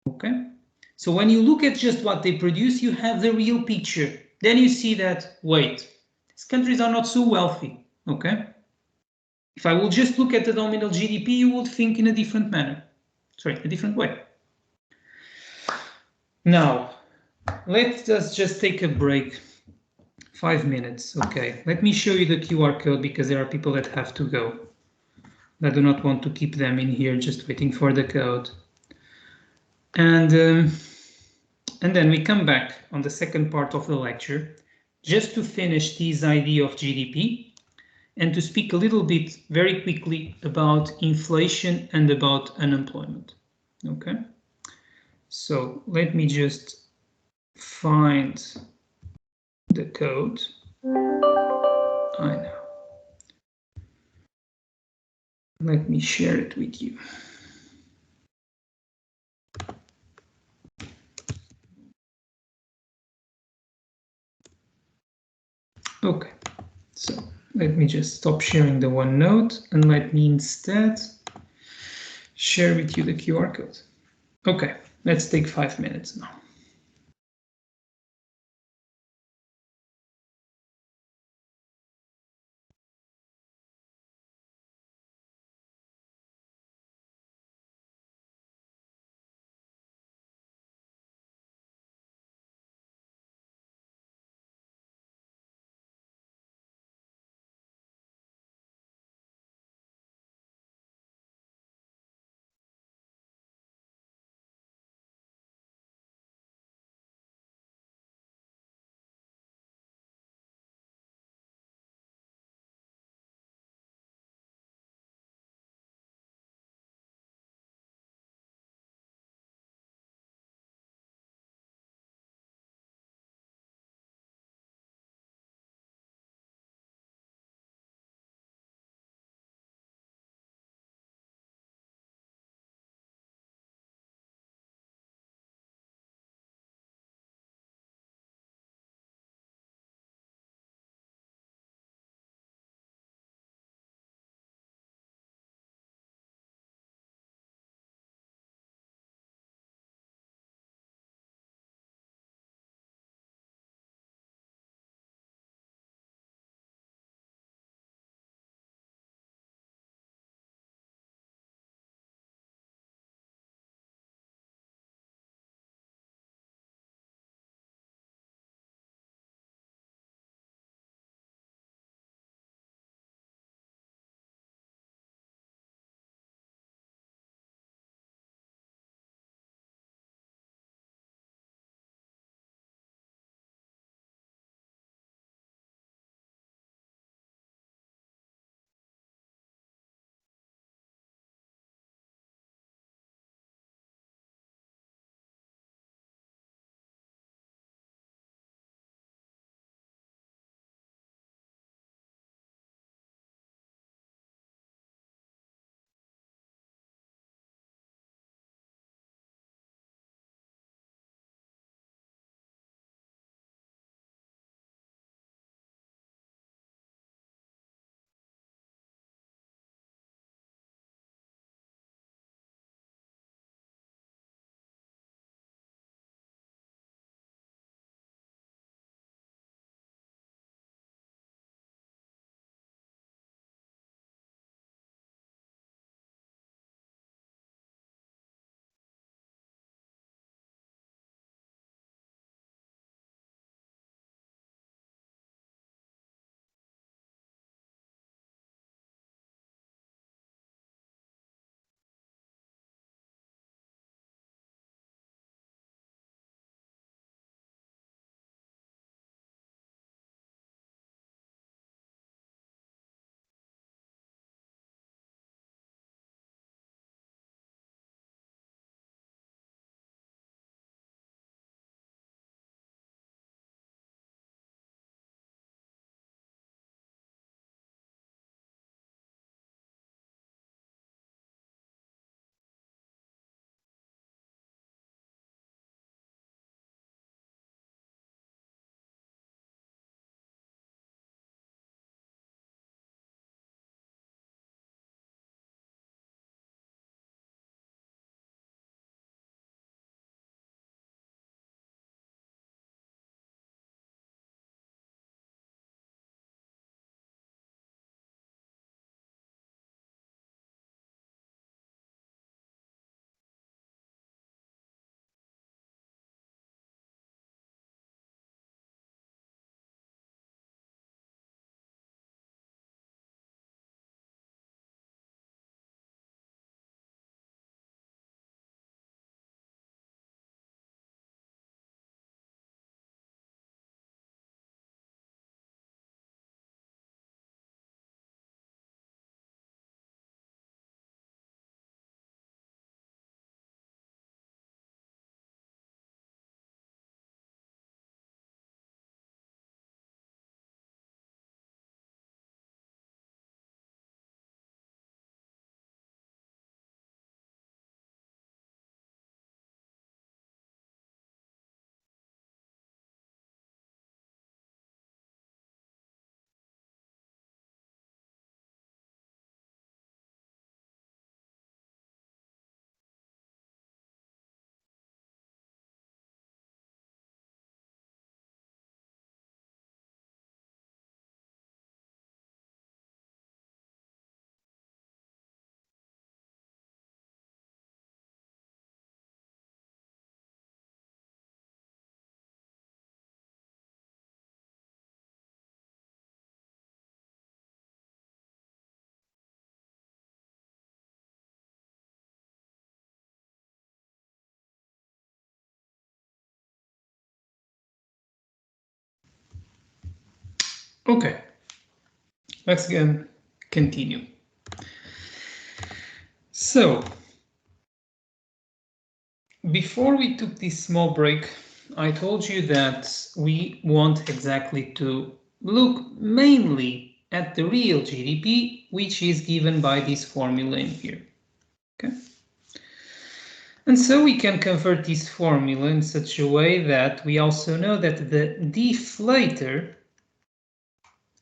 Speaker 1: Okay? So when you look at just what they produce, you have the real picture. Then you see that, wait, these countries are not so wealthy. Okay? If I will just look at the nominal GDP, you would think in a different manner. Sorry, a different way. Now, let us just take a break. 5 minutes, okay. Let me show you the QR code because there are people that have to go. I do not want to keep them in here just waiting for the code. And then we come back on the second part of the lecture just to finish this idea of GDP and to speak a little bit very quickly about inflation and about unemployment. Okay, so let me just find the code. I know. Let me share it with you. Okay, so let me just stop sharing the OneNote and let me instead share with you the QR code. Okay, let's take 5 minutes now. Okay, let's again continue. So, before we took this small break, I told you that we want exactly to look mainly at the real GDP, which is given by this formula in here. Okay. And so we can convert this formula in such a way that we also know that the deflator,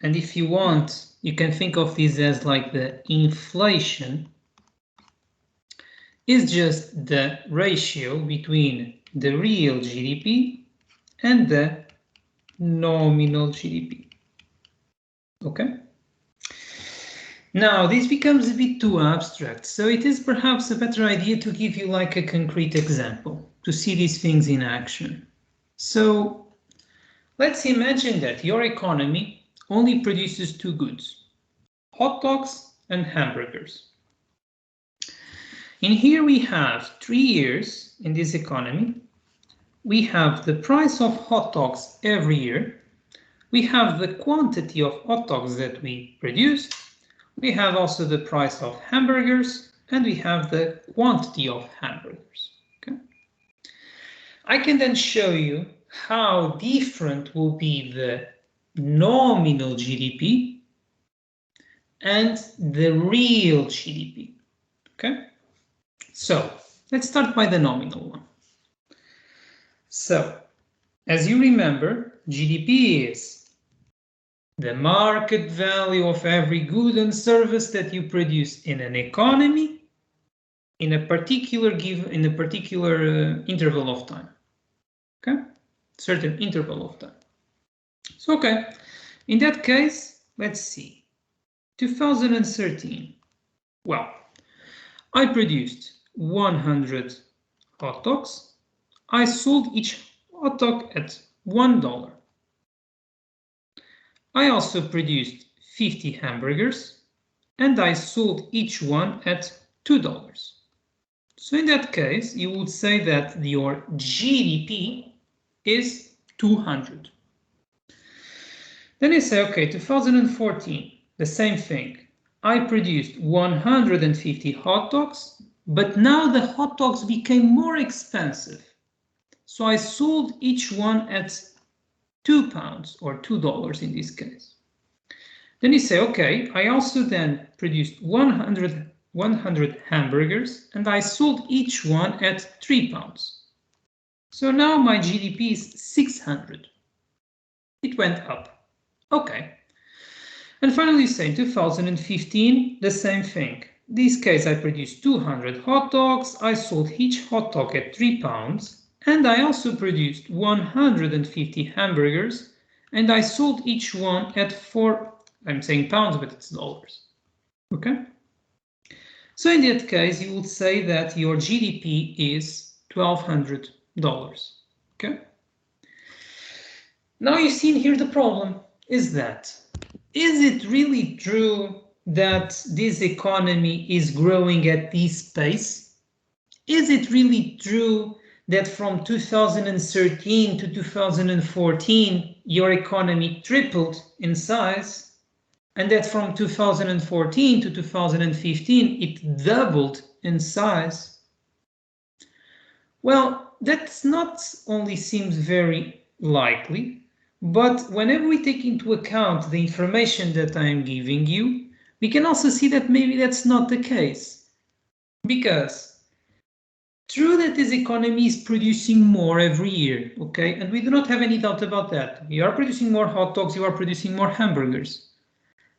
Speaker 1: and if you want, you can think of this as like the inflation, is just the ratio between the real GDP and the nominal GDP. Okay? Now, this becomes a bit too abstract, so it is perhaps a better idea to give you like a concrete example to see these things in action. So, let's imagine that your economy only produces two goods, hot dogs and hamburgers. In here we have 3 years in this economy. We have the price of hot dogs every year. We have the quantity of hot dogs that we produce. We have also the price of hamburgers, and we have the quantity of hamburgers. Okay? I can then show you how different will be the nominal GDP and the real GDP. Okay? So, let's start by the nominal one. So, as you remember, GDP is the market value of every good and service that you produce in an economy in a particular interval of time. Okay, certain interval of time. So okay, in that case, let's see. 2013. Well, I produced 100 hot dogs. I sold each hot dog at $1. I also produced 50 hamburgers, and I sold each one at $2. So in that case, you would say that your GDP is 200. Then you say, okay, 2014, the same thing. I produced 150 hot dogs, but now the hot dogs became more expensive. So I sold each one at £2 or $2 in this case. Then you say, okay, I also then produced 100 hamburgers and I sold each one at £3. So now my GDP is 600. It went up. Okay. And finally, say in 2015, the same thing. In this case, I produced 200 hot dogs. I sold each hot dog at £3. And I also produced 150 hamburgers. And I sold each one at I'm saying pounds, but it's dollars. Okay? So in that case, you would say that your GDP is $1,200. Okay? Now you've seen here the problem is it really true that this economy is growing at this pace? Is it really true that from 2013 to 2014 your economy tripled in size? And that from 2014 to 2015, it doubled in size? Well, that's not only seems very likely, but whenever we take into account the information that I'm giving you, we can also see that maybe that's not the case. Because true that this economy is producing more every year, okay? And we do not have any doubt about that. You are producing more hot dogs, you are producing more hamburgers.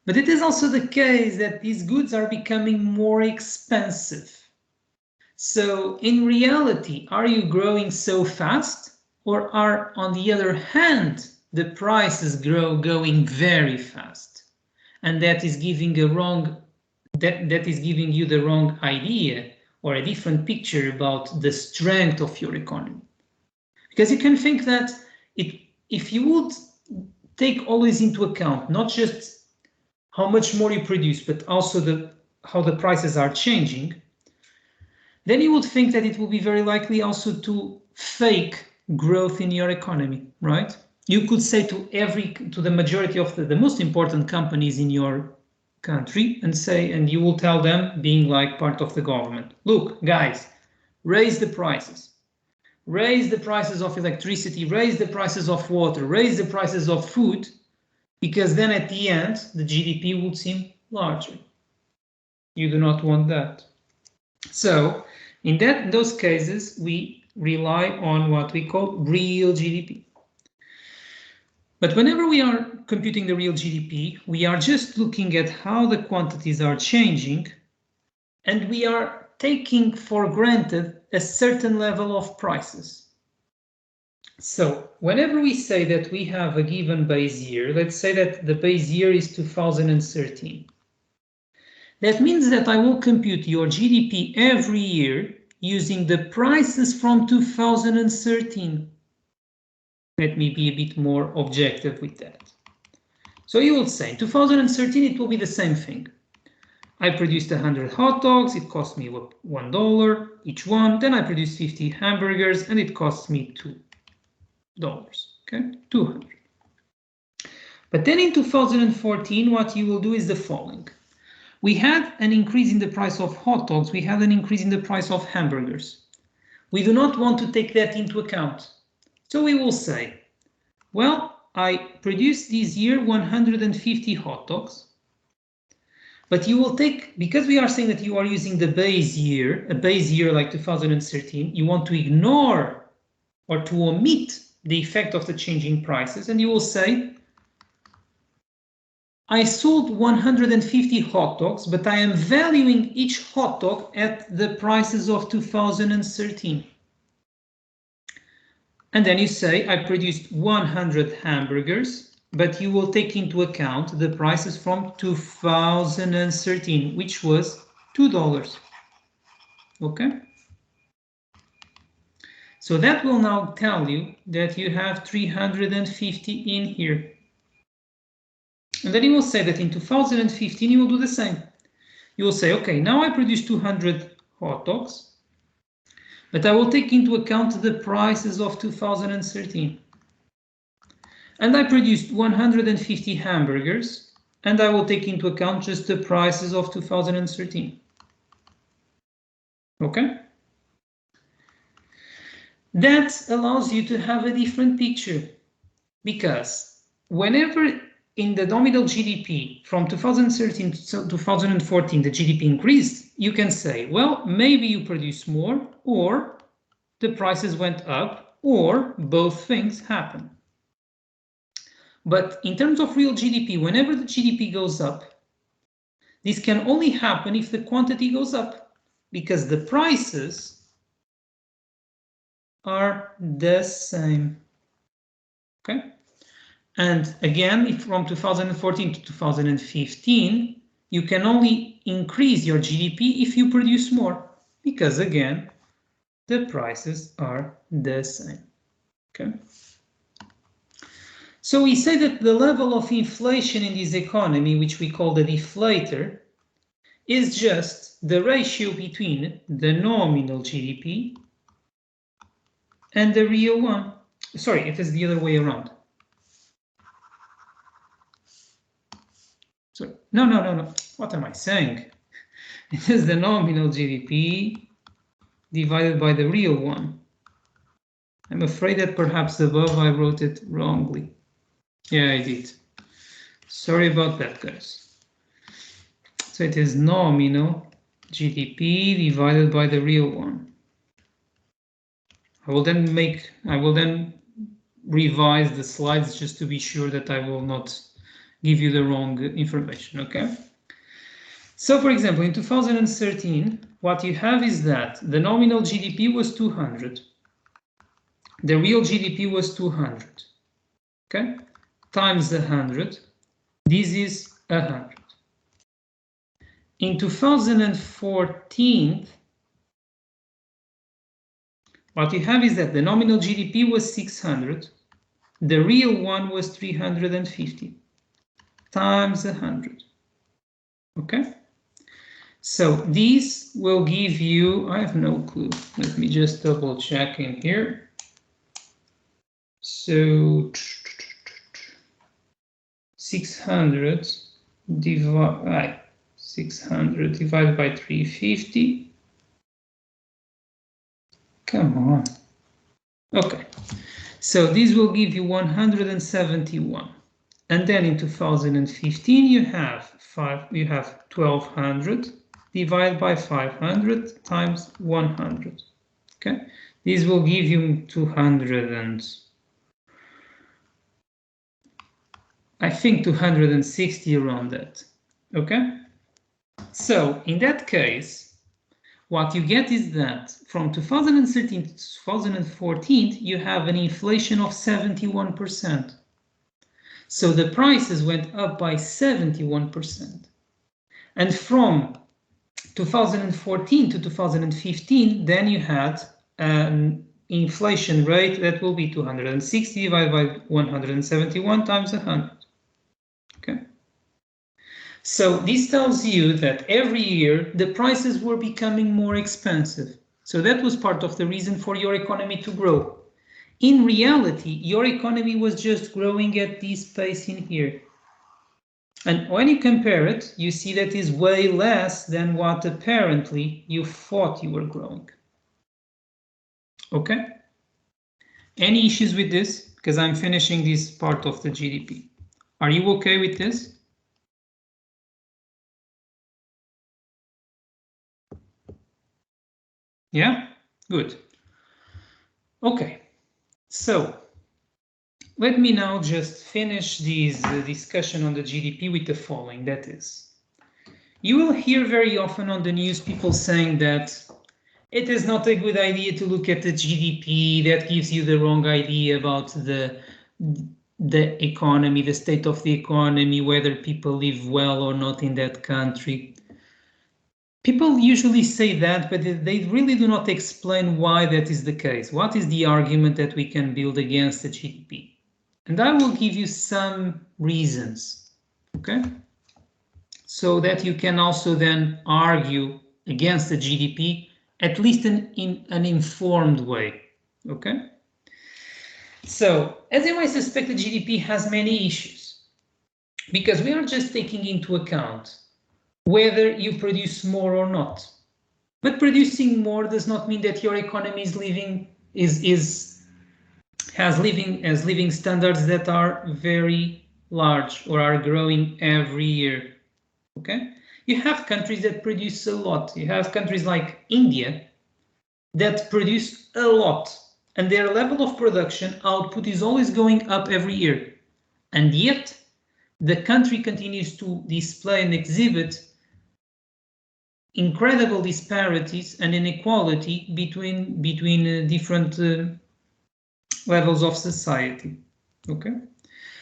Speaker 1: But it is also the case that these goods are becoming more expensive. So in reality, are you growing so fast? Or are, on the other hand, the prices going very fast? And that is giving you the wrong idea or a different picture about the strength of your economy. Because you can think that if you would take always into account not just how much more you produce, but also how the prices are changing, then you would think that it will be very likely also to fake growth in your economy, right? you could say to the majority of the most important companies in your country and you will tell them, being like part of the government, look, guys, raise the prices. Raise the prices of electricity, raise the prices of water, raise the prices of food, because then at the end, the GDP would seem larger. You do not want that. So in those cases, we rely on what we call real GDP. But whenever we are computing the real GDP, we are just looking at how the quantities are changing, and we are taking for granted a certain level of prices. So whenever we say that we have a given base year, let's say that the base year is 2013. That means that I will compute your GDP every year using the prices from 2013. Let me be a bit more objective with that. So you will say in 2013 it will be the same thing. I produced 100 hot dogs, it cost me $1 each one. Then I produced 50 hamburgers and it cost me $2. Okay, 200. But then in 2014, what you will do is the following. We had an increase in the price of hot dogs. We had an increase in the price of hamburgers. We do not want to take that into account. So we will say, well, I produced this year 150 hot dogs. But you will take, because we are saying that you are using the base year, a base year like 2013, you want to ignore or to omit the effect of the changing prices, and you will say, I sold 150 hot dogs, but I am valuing each hot dog at the prices of 2013. And then you say, I produced 100 hamburgers, but you will take into account the prices from 2013, which was $2. Okay? So that will now tell you that you have 350 in here. And then you will say that in 2015 you will do the same. You will say, okay, now I produced 200 hot dogs, but I will take into account the prices of 2013. And I produced 150 hamburgers, and I will take into account just the prices of 2013. Okay? That allows you to have a different picture, because whenever in the nominal GDP from 2013 to 2014 the GDP increased, you can say, well, maybe you produce more, or the prices went up, or both things happen. But in terms of real GDP, whenever the GDP goes up, this can only happen if the quantity goes up, because the prices are the same. Okay? And again, if from 2014 to 2015, you can only increase your GDP if you produce more, because again, the prices are the same. Okay? So we say that the level of inflation in this economy, which we call the deflator, is just the ratio between the nominal GDP and the real one. Sorry, it is the other way around. So, no. What am I saying? It is the nominal GDP divided by the real one. I'm afraid that perhaps above I wrote it wrongly. Yeah, I did. Sorry about that, guys. So it is nominal GDP divided by the real one. I will then revise the slides just to be sure that I will not give you the wrong information, okay? So for example, in 2013, what you have is that the nominal GDP was 200. The real GDP was 200, okay? Times 100, this is 100. In 2014, what you have is that the nominal GDP was 600, the real one was 350, times 100, okay? So this will give you, I have no clue, let me just double check in here. So 600 divided by 350. Come on. Okay, so this will give you 171. And then in 2015 you have 1200 divided by 500 times 100. Okay, this will give you 200 and I think 260 around that. Okay, so in that case, what you get is that from 2013 to 2014, you have an inflation of 71%. So the prices went up by 71%. And from 2014 to 2015, then you had an inflation rate that will be 260 divided by 171 times 100. Okay. So this tells you that every year the prices were becoming more expensive. So that was part of the reason for your economy to grow. In reality, your economy was just growing at this pace in here. And when you compare it, you see that is way less than what apparently you thought you were growing. Okay? Any issues with this? Because I'm finishing this part of the GDP. Are you okay with this? Yeah? Good. Okay. So let me now just finish this discussion on the GDP with the following. That is, you will hear very often on the news people saying that it is not a good idea to look at the GDP, that gives you the wrong idea about the economy, the state of the economy, whether people live well or not in that country. People usually say that, but they really do not explain why that is the case. What is the argument that we can build against the GDP? And I will give you some reasons, okay? So that you can also then argue against the GDP, at least in an informed way, okay? So, as you might suspect, the GDP has many issues because we are just taking into account whether you produce more or not. But producing more does not mean that your economy is has living standards that are very large or are growing every year. Okay? You have countries that produce a lot. You have countries like India that produce a lot, and their level of production output is always going up every year. And yet, the country continues to display and exhibit incredible disparities and inequality between different levels of society. Okay,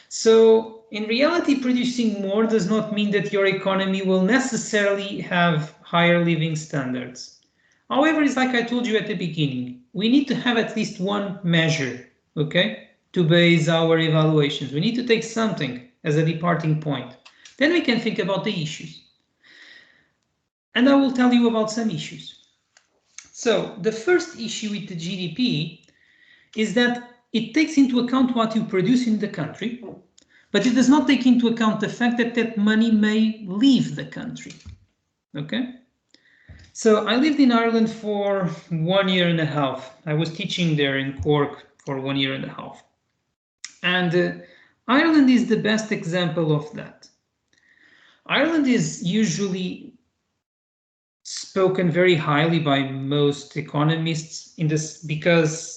Speaker 1: so in reality, producing more does not mean that your economy will necessarily have higher living standards. However, it's like I told you at the beginning, we need to have at least one measure, okay, to base our evaluations. We need to take something as a departing point. Then we can think about the issues. And I will tell you about some issues. So the first issue with the GDP is that it takes into account what you produce in the country, but it does not take into account the fact that that money may leave the country. Okay? So I lived in Ireland for 1 year and a half. I was teaching there in Cork for 1 year and a half. And Ireland is the best example of that. Ireland is usually spoken very highly by most economists in this because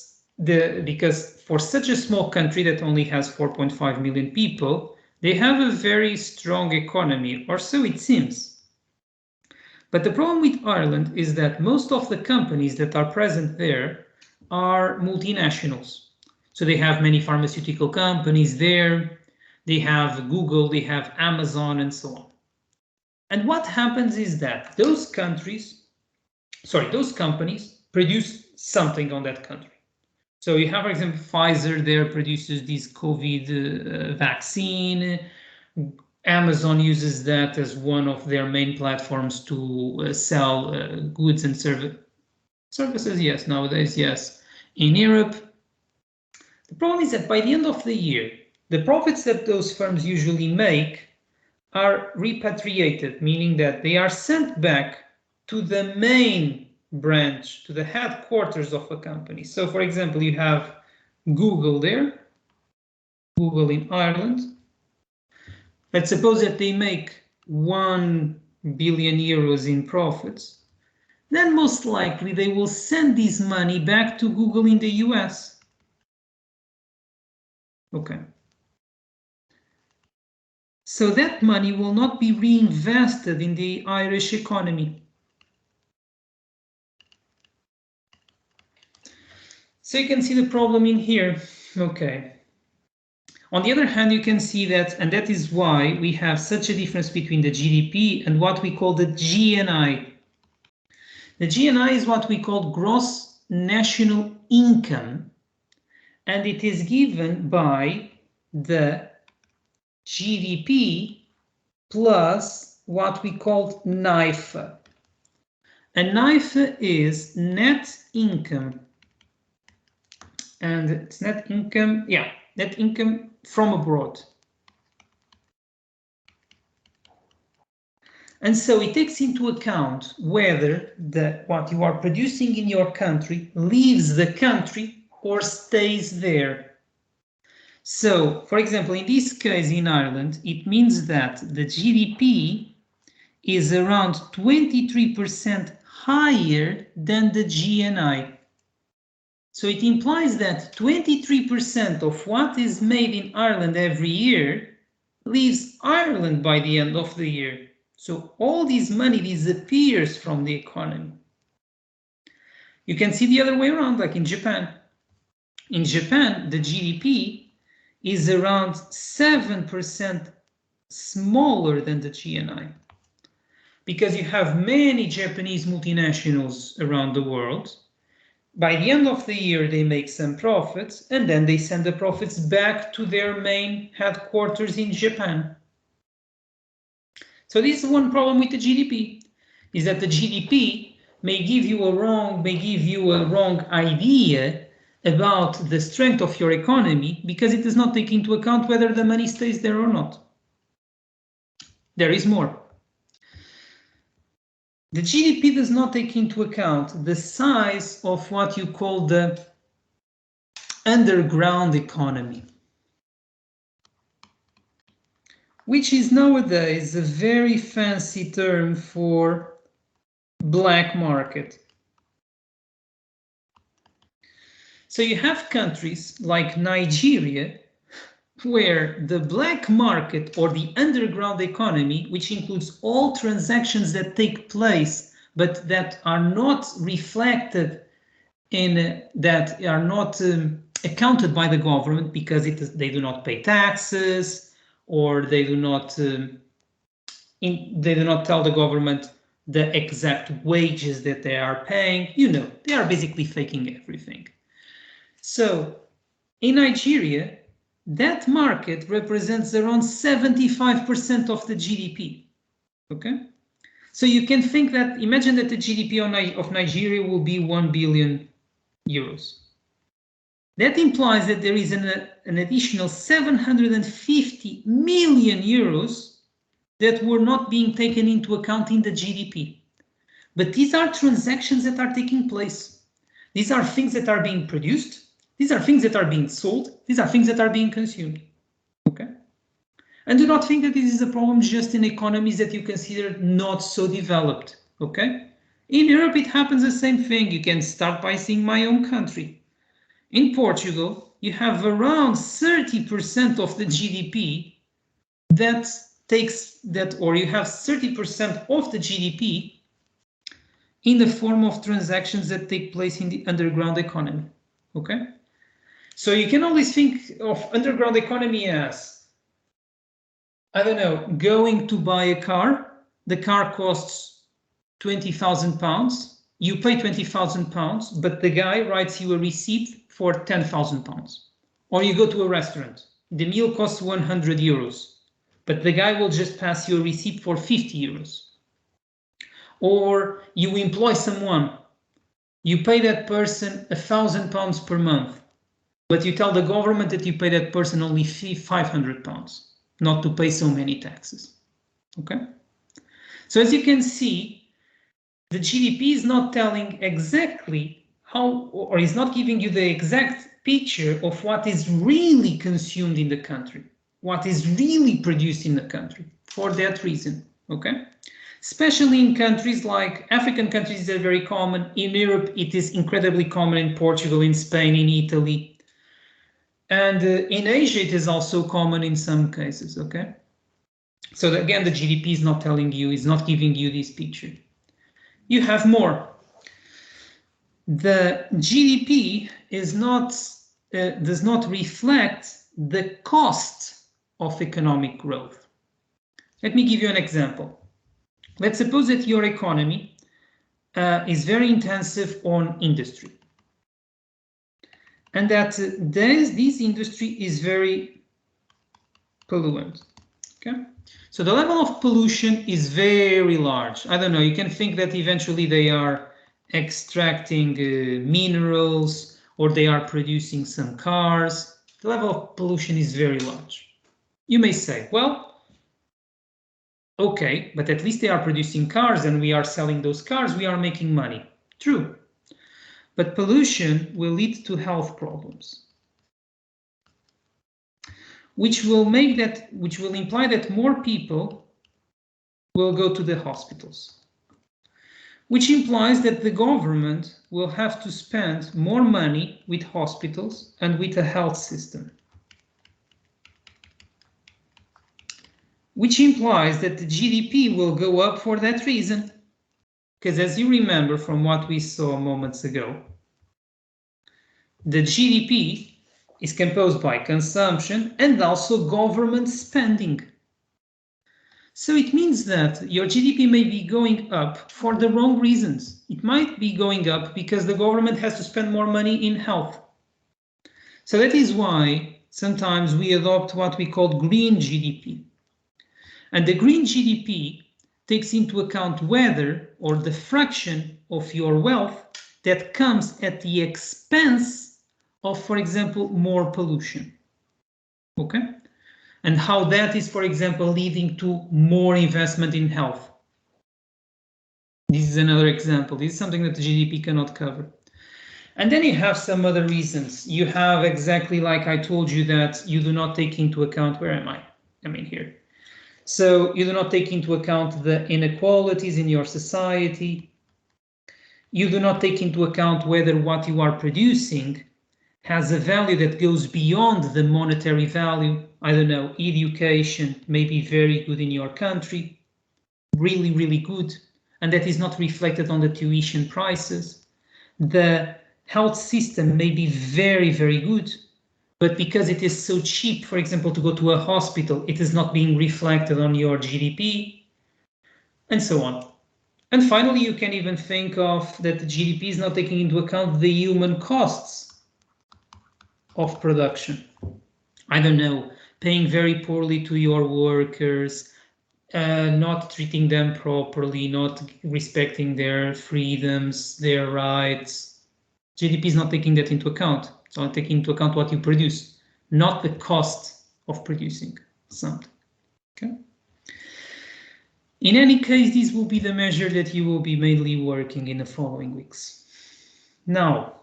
Speaker 1: for such a small country that only has 4.5 million people, they have a very strong economy, or so it seems. But the problem with Ireland is that most of the companies that are present there are multinationals. So they have many pharmaceutical companies there, they have Google, they have Amazon, and so on. And what happens is that those companies produce something on that country. So you have, for example, Pfizer there produces this COVID vaccine. Amazon uses that as one of their main platforms to sell goods and services, yes, nowadays, yes, in Europe. The problem is that by the end of the year, the profits that those firms usually make are repatriated, meaning that they are sent back to the main branch, to the headquarters of a company. So for example, you have Google there, Google in Ireland. Let's suppose that they make 1 billion euros in profits. Then most likely they will send this money back to Google in the US. Okay. So that money will not be reinvested in the Irish economy. So you can see the problem in here. Okay. On the other hand, you can see that, and that is why we have such a difference between the GDP and what we call the GNI. The GNI is what we call gross national income, and it is given by the GDP plus what we call NIFA. And NIFA is net income. And it's net income, yeah, net income from abroad. And so it takes into account whether what you are producing in your country leaves the country or stays there. So, for example, in this case in Ireland, it means that the GDP is around 23% higher than the GNI. So it implies that 23% of what is made in Ireland every year leaves Ireland by the end of the year. So all this money disappears from the economy. You can see the other way around, like in Japan. In Japan, the GDP is around 7% smaller than the GNI. Because you have many Japanese multinationals around the world. By the end of the year, they make some profits, and then they send the profits back to their main headquarters in Japan. So this is one problem with the GDP, is that the GDP may give you a wrong idea about the strength of your economy because it does not take into account whether the money stays there or not. There is more. The GDP does not take into account the size of what you call the underground economy, which is nowadays a very fancy term for black market. So you have countries like Nigeria, where the black market or the underground economy, which includes all transactions that take place but that are not reflected in that are not accounted by the government because they do not pay taxes, or they do not tell the government the exact wages that they are paying. You know, they are basically faking everything. So in Nigeria, that market represents around 75% of the GDP. Okay, so you can think that, imagine that the GDP of Nigeria will be 1 billion euros. That implies that there is an additional 750 million euros that were not being taken into account in the GDP. But these are transactions that are taking place. These are things that are being produced. These are things that are being sold. These are things that are being consumed. Okay? And do not think that this is a problem just in economies that you consider not so developed. Okay? In Europe, it happens the same thing. You can start by seeing my own country. In Portugal, you have around 30% of the GDP or you have 30% of the GDP in the form of transactions that take place in the underground economy. Okay? So you can always think of underground economy as, I don't know, going to buy a car. The car costs £20,000. You pay £20,000, but the guy writes you a receipt for £10,000. Or you go to a restaurant. The meal costs 100 euros, but the guy will just pass you a receipt for 50 euros. Or you employ someone. You pay that person £1,000 per month. but you tell the government that you pay that person only £500, not to pay so many taxes. Okay? So as you can see, the GDP is not telling exactly how, or is not giving you the exact picture of what is really consumed in the country, what is really produced in the country, for that reason, okay? Especially in countries like African countries that are very common. In Europe, it is incredibly common in Portugal, in Spain, in Italy. And in Asia, it is also common in some cases, okay? So again, the GDP is not telling you, is not giving you this picture. You have more. The GDP is not, does not reflect the cost of economic growth. Let me give you an example. Let's suppose that your economy is very intensive on industry, and that this industry is very pollutant. Okay, so the level of pollution is very large. I don't know, you can think that eventually they are extracting minerals, or they are producing some cars. The level of pollution is very large. You may say, well, okay, but at least they are producing cars and we are selling those cars, we are making money. True. But pollution will lead to health problems, which will imply that more people will go to the hospitals, which implies that the government will have to spend more money with hospitals and with a health system, which implies that the GDP will go up for that reason. Because as you remember from what we saw moments ago, the GDP is composed by consumption and also government spending. So it means that your GDP may be going up for the wrong reasons. It might be going up because the government has to spend more money in health. So that is why sometimes we adopt what we call green GDP. And the green GDP takes into account whether, or the fraction of your wealth that comes at the expense of, for example, more pollution. Okay? And how that is, for example, leading to more investment in health. This is another example. This is something that the GDP cannot cover. And then you have some other reasons. You have exactly like I told you that you do not take into account, where am I? I mean here. So you do not take into account the inequalities in your society. You do not take into account whether what you are producing has a value that goes beyond the monetary value. I don't know, education may be very good in your country, really, really good, and that is not reflected on the tuition prices. The health system may be very, very good, but because it is so cheap, for example, to go to a hospital, it is not being reflected on your GDP, and so on. And finally, you can even think of that the GDP is not taking into account the human costs of production. I don't know, paying very poorly to your workers, not treating them properly, not respecting their freedoms, their rights. GDP is not taking that into account. It's not taking into account what you produce, not the cost of producing something. Okay. In any case, this will be the measure that you will be mainly working in the following weeks. Now,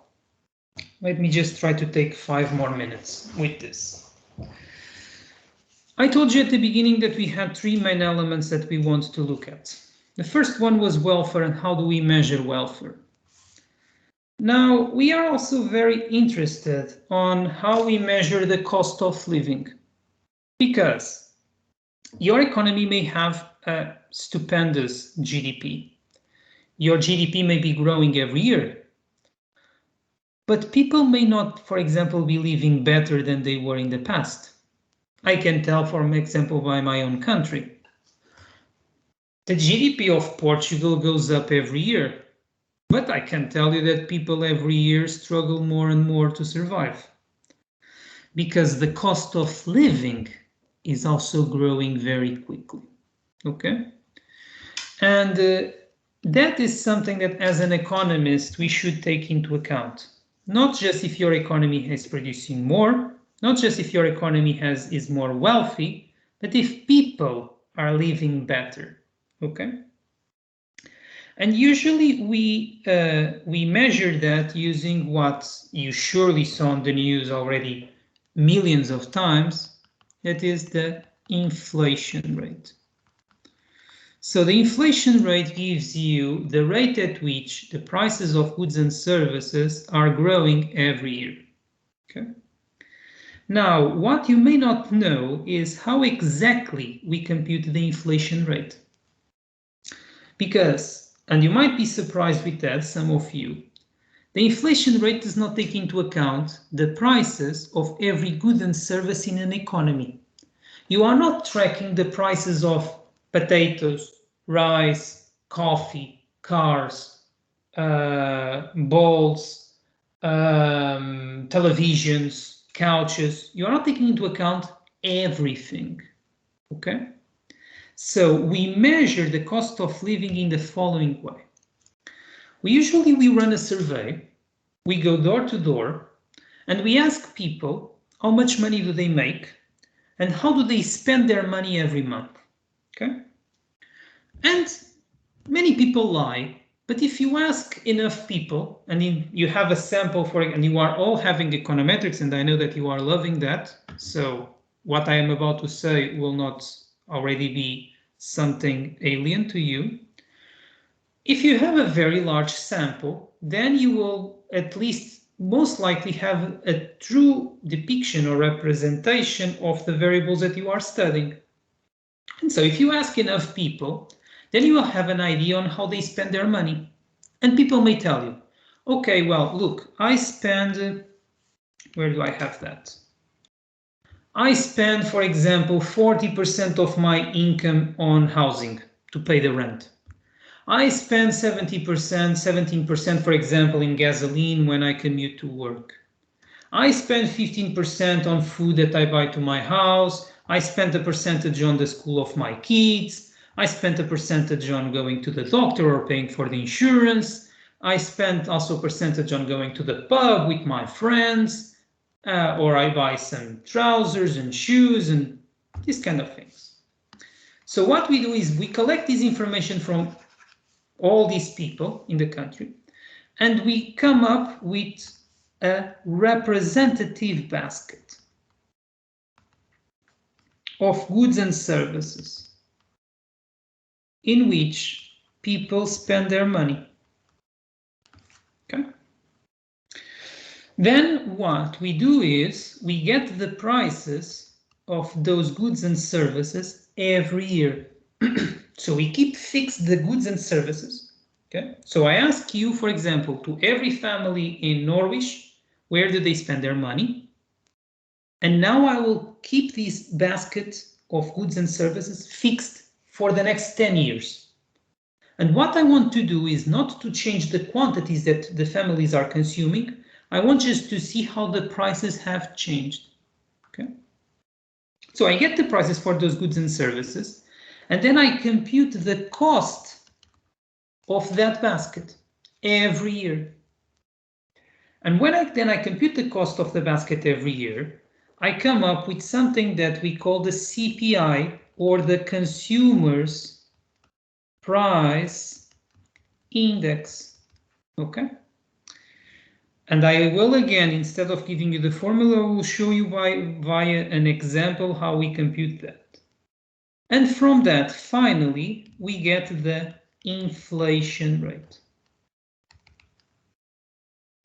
Speaker 1: let me just try to take 5 more minutes with this. I told you at the beginning that we had 3 main elements that we want to look at. The first one was welfare and how do we measure welfare. Now, we are also very interested on how we measure the cost of living, because your economy may have a stupendous GDP. Your GDP may be growing every year, but people may not, for example, be living better than they were in the past. I can tell, for example, by my own country. The GDP of Portugal goes up every year, but I can tell you that people every year struggle more and more to survive, because the cost of living is also growing very quickly. Okay? And that is something that as an economist we should take into account. not just if your economy is producing more, not just if your economy is more wealthy, but if people are living better, okay? And usually we measure that using what you surely saw on the news already millions of times, that is the inflation rate. So the inflation rate gives you the rate at which the prices of goods and services are growing every year. Okay. Now, what you may not know is how exactly we compute the inflation rate. Because, and you might be surprised with that, some of you, the inflation rate does not take into account the prices of every good and service in an economy. You are not tracking the prices of potatoes, rice, coffee, cars, balls, televisions, couches. You are not taking into account everything, okay? So we measure the cost of living in the following way. We run a survey, we go door to door, and we ask people how much money do they make and how do they spend their money every month, okay? And many people lie, but if you ask enough people, and you have a sample for it, and you are all having econometrics, and I know that you are loving that, so what I am about to say will not already be something alien to you. If you have a very large sample, then you will at least most likely have a true depiction or representation of the variables that you are studying. And so if you ask enough people, then you will have an idea on how they spend their money. And people may tell you, okay, well, look, I spend, where do I have that? I spend, for example, 40% of my income on housing to pay the rent. I spend 70%, 17%, for example, in gasoline when I commute to work. I spend 15% on food that I buy to my house. I spend a percentage on the school of my kids. I spent a percentage on going to the doctor or paying for the insurance. I spent also a percentage on going to the pub with my friends, or I buy some trousers and shoes and these kind of things. So what we do is we collect this information from all these people in the country, and we come up with a representative basket of goods and services in which people spend their money. Okay. Then what we do is we get the prices of those goods and services every year. So we keep fixed the goods and services. Okay. So I ask you, for example, to every family in Norwich, where do they spend their money? And now I will keep this basket of goods and services fixed for the next 10 years. And what I want to do is not to change the quantities that the families are consuming. I want just to see how the prices have changed. Okay. So I get the prices for those goods and services, and then I compute the cost of that basket every year. And when I compute the cost of the basket every year, I come up with something that we call the CPI, or the Consumer's Price Index. Okay. And I will again, instead of giving you the formula, I will show you via an example how we compute that. And from that, finally, we get the inflation rate.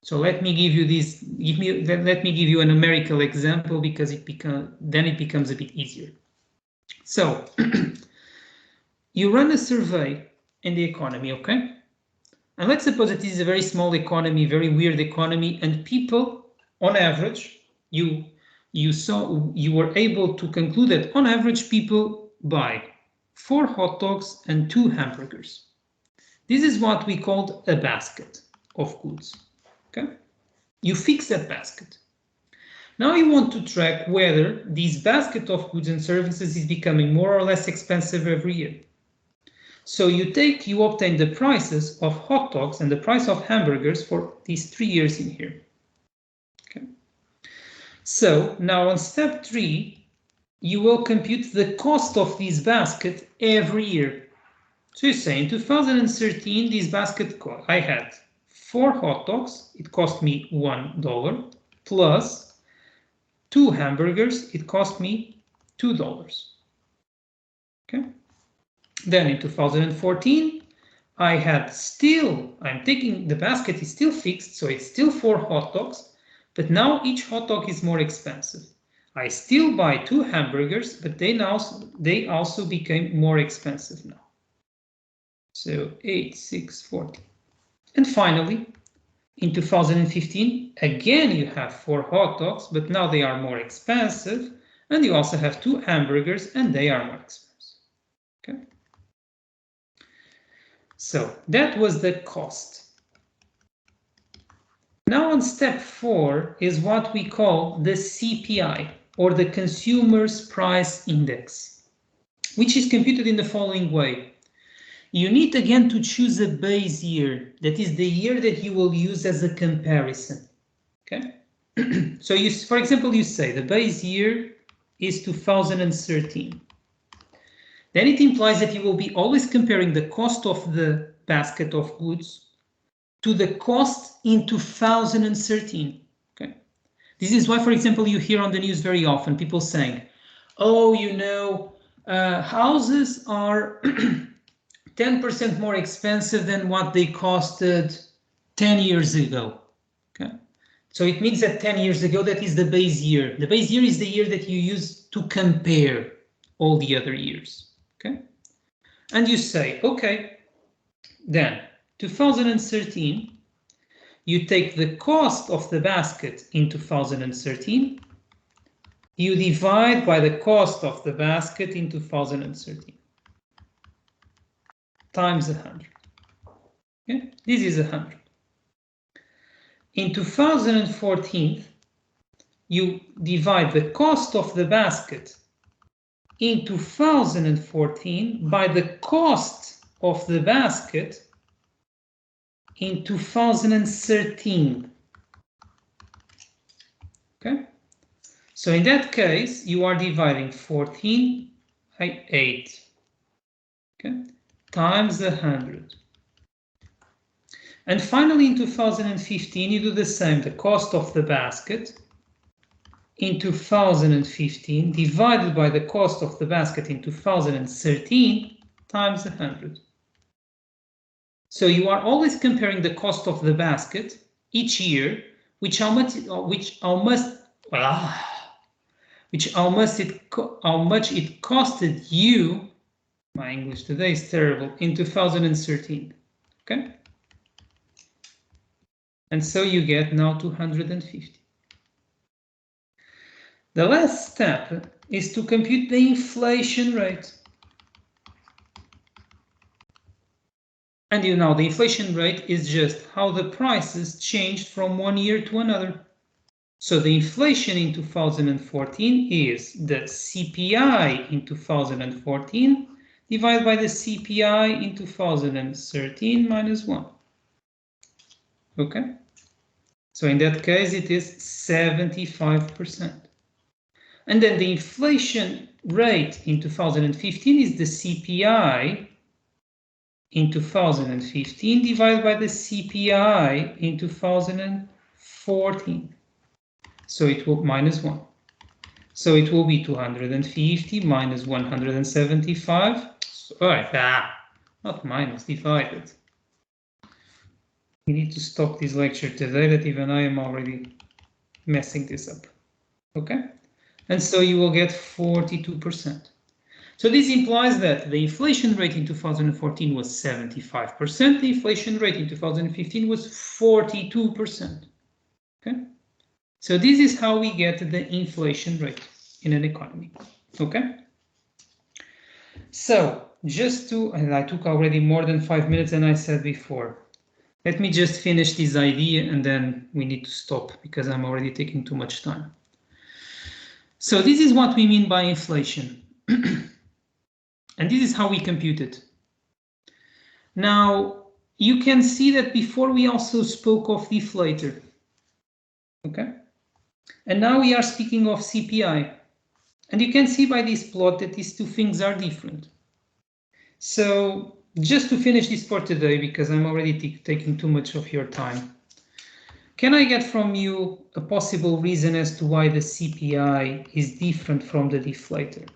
Speaker 1: So let me give you this. Let me give you a numerical example, because then it becomes a bit easier. So you run a survey in the economy, okay? And let's suppose it is a very small economy, very weird economy, and people, on average, you were able to conclude that on average people buy 4 hot dogs and 2 hamburgers. This is what we called a basket of goods. Okay? You fix that basket. Now you want to track whether this basket of goods and services is becoming more or less expensive every year. So you obtain the prices of hot dogs and the price of hamburgers for these 3 years in here. So now on step 3, you will compute the cost of this basket every year. So you say in 2013, this basket I had 4 hot dogs, it cost me $1, plus 2 hamburgers, it cost me $2. Okay. Then in 2014, I had I'm taking the basket is still fixed, so it's still 4 hot dogs, but now each hot dog is more expensive. I still buy 2 hamburgers, but they also became more expensive now. So 8, 6, 14. And finally, in 2015, again you have 4 hot dogs, but now they are more expensive, and you also have 2 hamburgers, and they are more expensive. Okay. So that was the cost. Now on step 4 is what we call the CPI, or the Consumer's Price Index, which is computed in the following way. You need again to choose a base year, that is the year that you will use as a comparison. Okay. So for example, you say the base year is 2013. Then it implies that you will be always comparing the cost of the basket of goods to the cost in 2013. Okay. This is why, for example, you hear on the news very often people saying, oh, houses are 10% more expensive than what they costed 10 years ago. Okay. So it means that 10 years ago, that is the base year. The base year is the year that you use to compare all the other years. Okay. And you say, okay, then 2013, you take the cost of the basket in 2013, you divide by the cost of the basket in 2013, times 100. Okay? This is 100. In 2014, you divide the cost of the basket in 2014 by the cost of the basket in 2013. Okay, so in that case, you are dividing 14 by 8, okay, times 100. And finally, in 2015, you do the same. The cost of the basket in 2015 divided by the cost of the basket in 2013 times 100. So you are always comparing the cost of the basket each year, how much it costed you. My English today is terrible. In 2013, okay. And so you get now 250. The last step is to compute the inflation rate. And the inflation rate is just how the prices changed from one year to another. So the inflation in 2014 is the CPI in 2014 divided by the CPI in 2013 minus 1. Okay? So in that case, it is 75%. And then the inflation rate in 2015 is the CPI in 2015 divided by the CPI in 2014. So it will minus 1. So it will be 250 minus 175. Not minus, divided. We need to stop this lecture today, that even I am already messing this up. Okay? And so you will get 42%. So this implies that the inflation rate in 2014 was 75%. The inflation rate in 2015 was 42%. Okay? So this is how we get the inflation rate in an economy. Okay? So and I took already more than 5 minutes, and I said before, let me just finish this idea and then we need to stop because I'm already taking too much time. So this is what we mean by inflation. And this is how we compute it. Now, you can see that before we also spoke of deflator. Okay? And now we are speaking of CPI. And you can see by this plot that these two things are different. So just to finish this for today, because I'm already taking too much of your time, can I get from you a possible reason as to why the CPI is different from the deflator?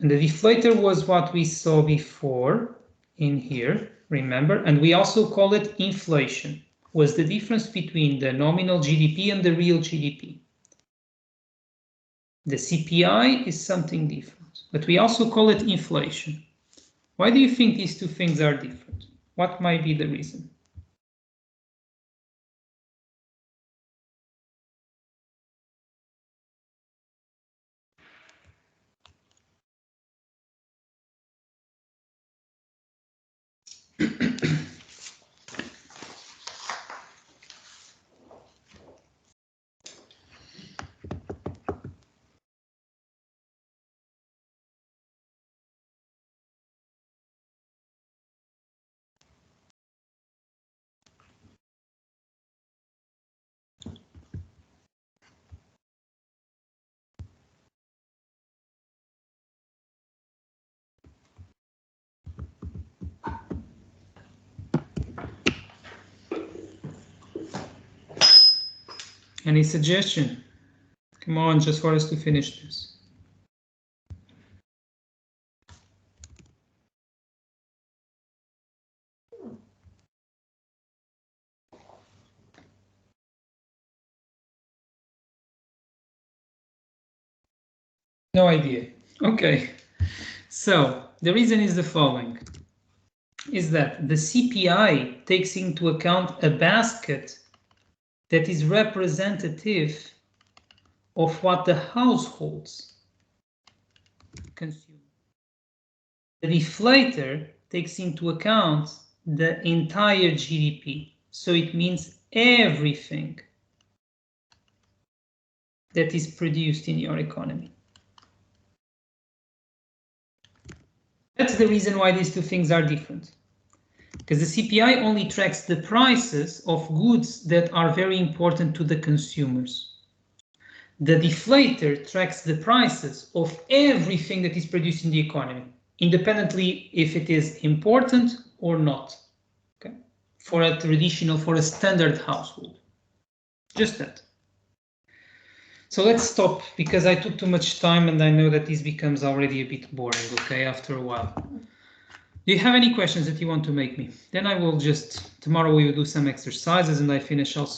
Speaker 1: And the deflator was what we saw before in here, remember? And we also call it inflation, was the difference between the nominal GDP and the real GDP. The CPI is something different, but we also call it inflation. Why do you think these two things are different? What might be the reason? Any suggestion? Come on, just for us to finish this. No idea. Okay. So the reason is the following, is that the CPI takes into account a basket that is representative of what the households consume. The deflator takes into account the entire GDP, so it means everything that is produced in your economy. That's the reason why these two things are different. Because the CPI only tracks the prices of goods that are very important to the consumers. The deflator tracks the prices of everything that is produced in the economy, independently if it is important or not. Okay, for a standard household. Just that. So let's stop, because I took too much time and I know that this becomes already a bit boring, okay, after a while. Do you have any questions that you want to make me? Then I will tomorrow we will do some exercises and I finish also